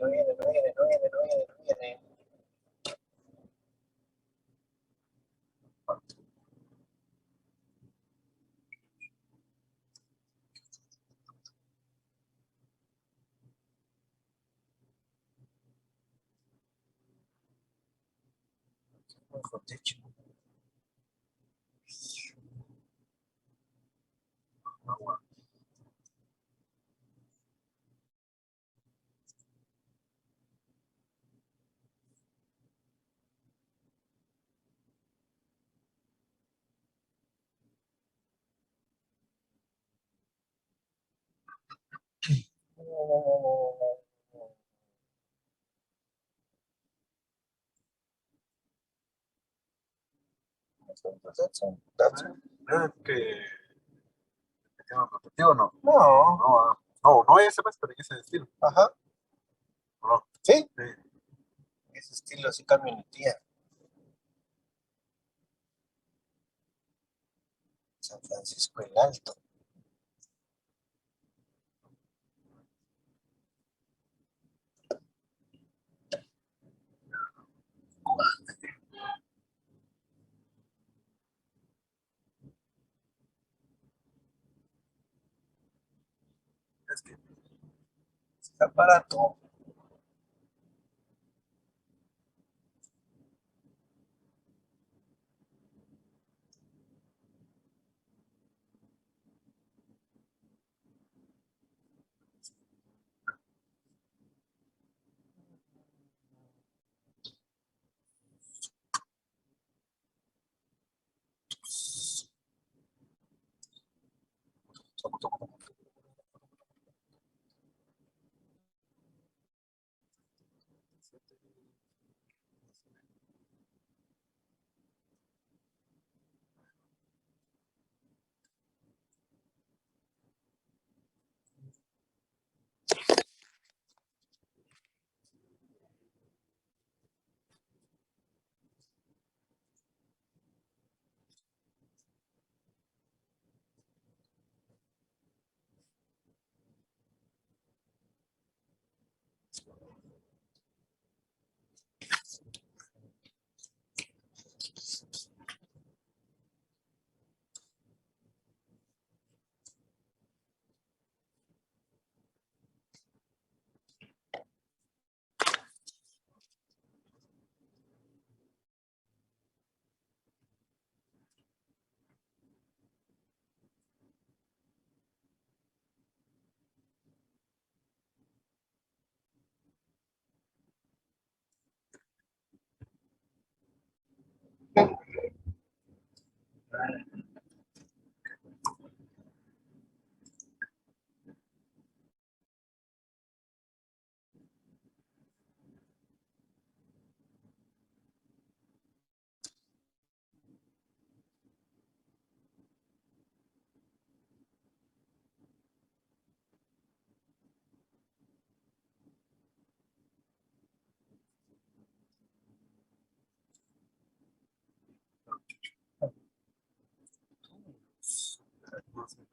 Speaker 11: Mejor dicho.
Speaker 12: Que tema rotativo no.
Speaker 11: No.
Speaker 12: No ese pues, pero en ese estilo.
Speaker 11: Ajá.
Speaker 12: No.
Speaker 11: ¿Sí?
Speaker 12: Sí.
Speaker 11: Ese estilo así camionetía. San Francisco el Alto.
Speaker 12: Es que
Speaker 11: Está barato.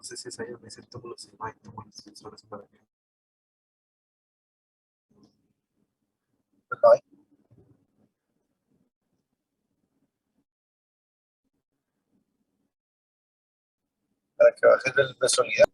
Speaker 12: no sé si es ahí donde dice túmulos, si no hay túmulos sensores para que.
Speaker 11: No hay. Para que bajes el de solidaridad.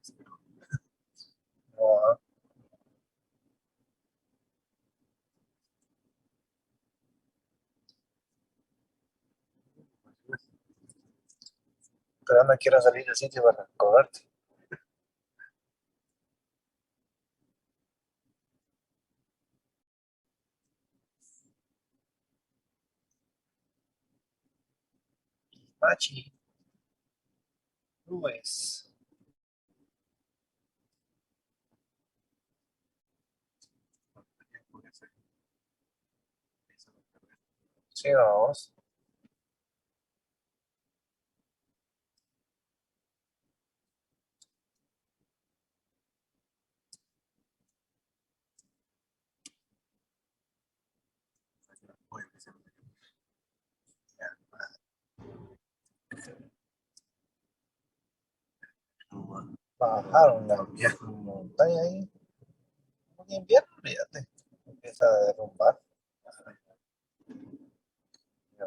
Speaker 11: No, pero no quiero salir del sitio para cobrarte. Machi, Luis. Sí, vamos. Bajaron la montaña ahí. Un invierno, fíjate. Empieza a derrumbar. Ya.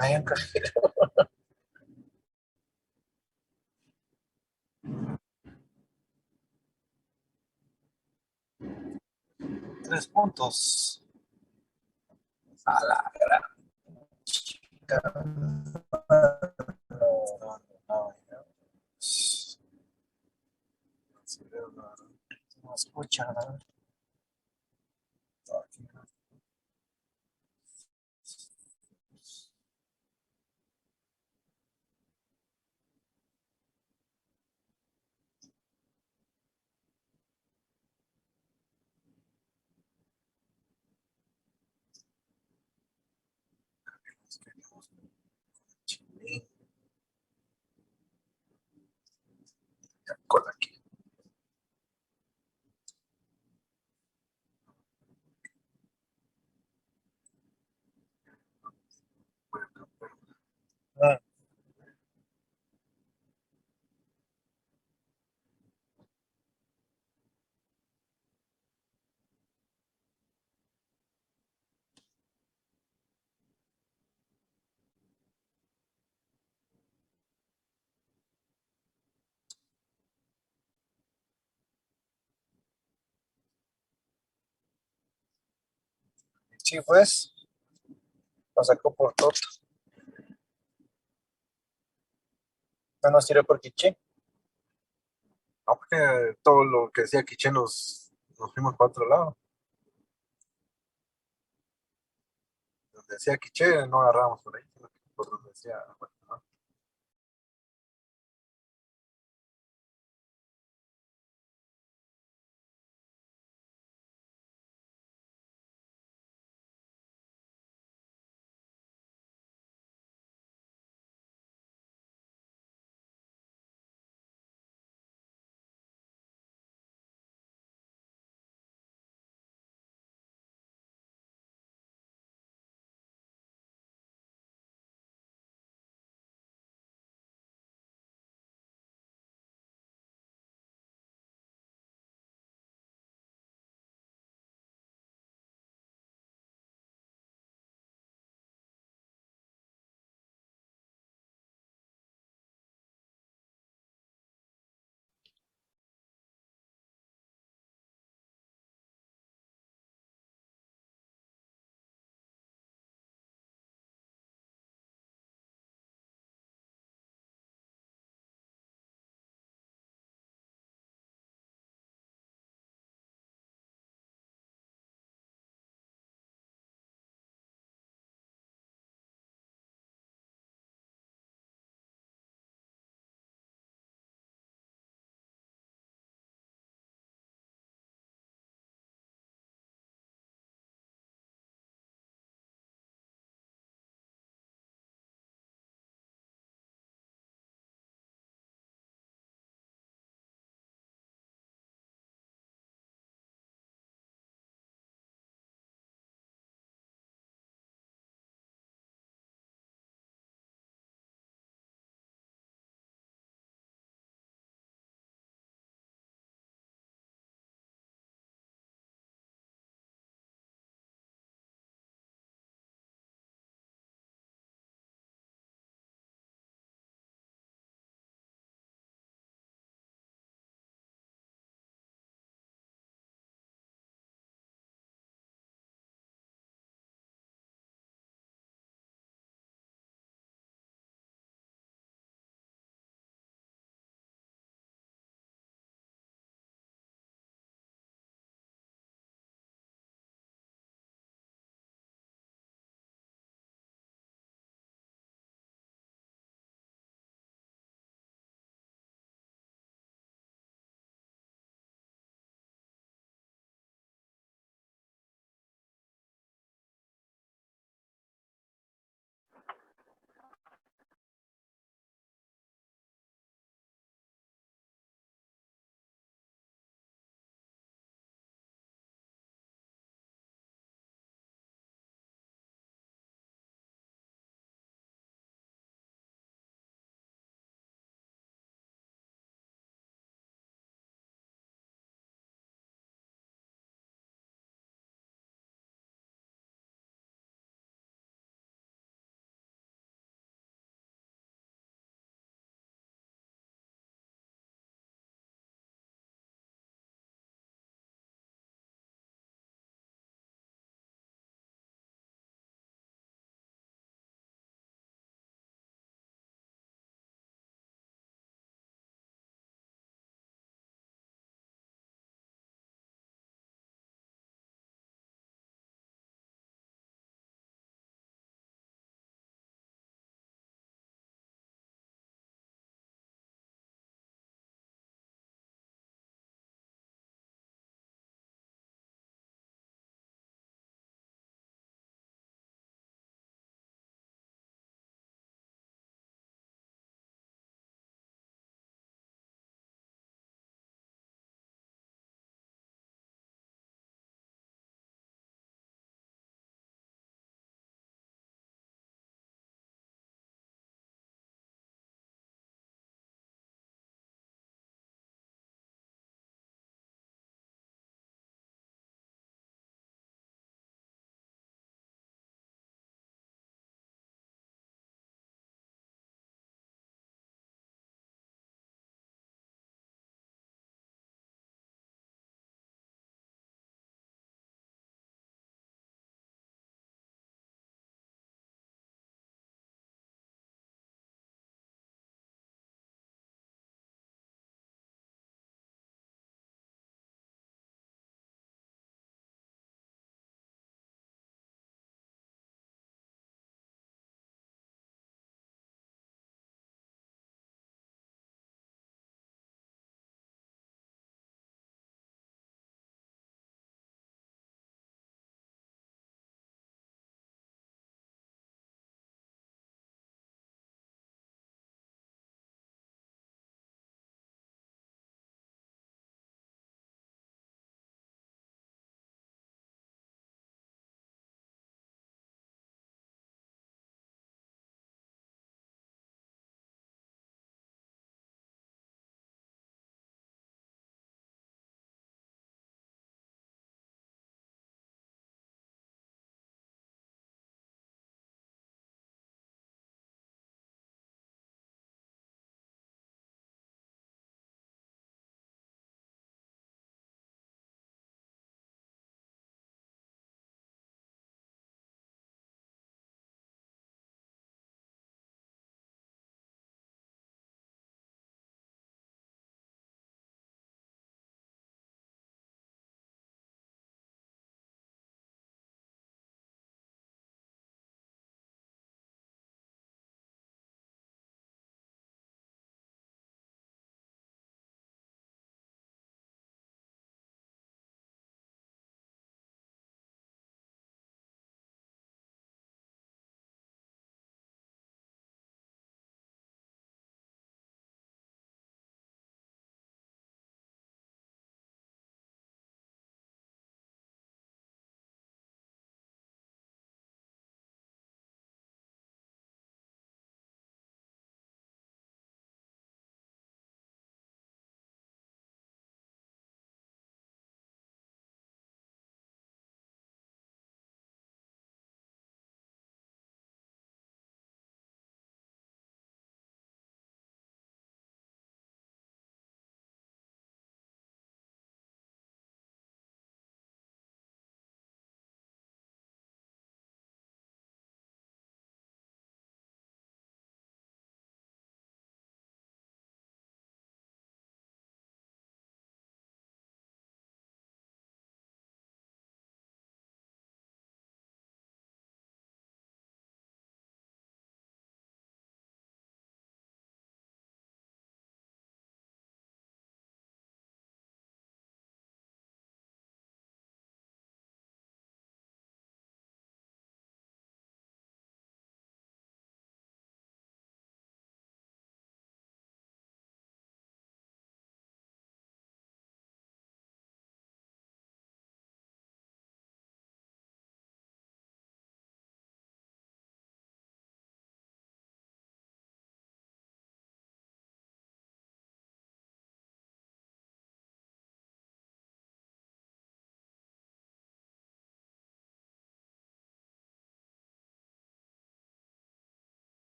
Speaker 11: Hay un cajero. 3 puntos. A la gran chica. No, no escucha nada. Con aquí. Ah, sí, pues. Lo sacó por todo. No nos tiró por Quiché.
Speaker 12: No, porque todo lo que decía Quiche nos fuimos para otro lado. Donde decía Quiche no agarramos por ahí, sino que por donde decía, bueno,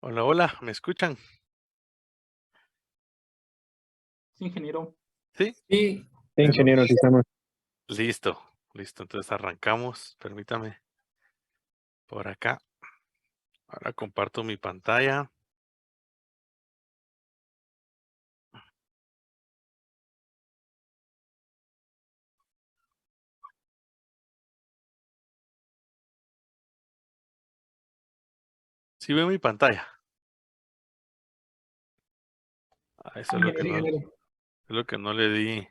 Speaker 1: Hola, hola, ¿me escuchan?
Speaker 13: Sí, ingeniero.
Speaker 1: ¿Sí?
Speaker 2: Sí,
Speaker 11: Sí, ingeniero, aquí estamos.
Speaker 1: Listo, listo. Entonces arrancamos. Permítame. Por acá. Ahora comparto mi pantalla. ¿Sí veo mi pantalla? Eso es lo que no,
Speaker 13: Ingeniero.
Speaker 1: es lo que no le di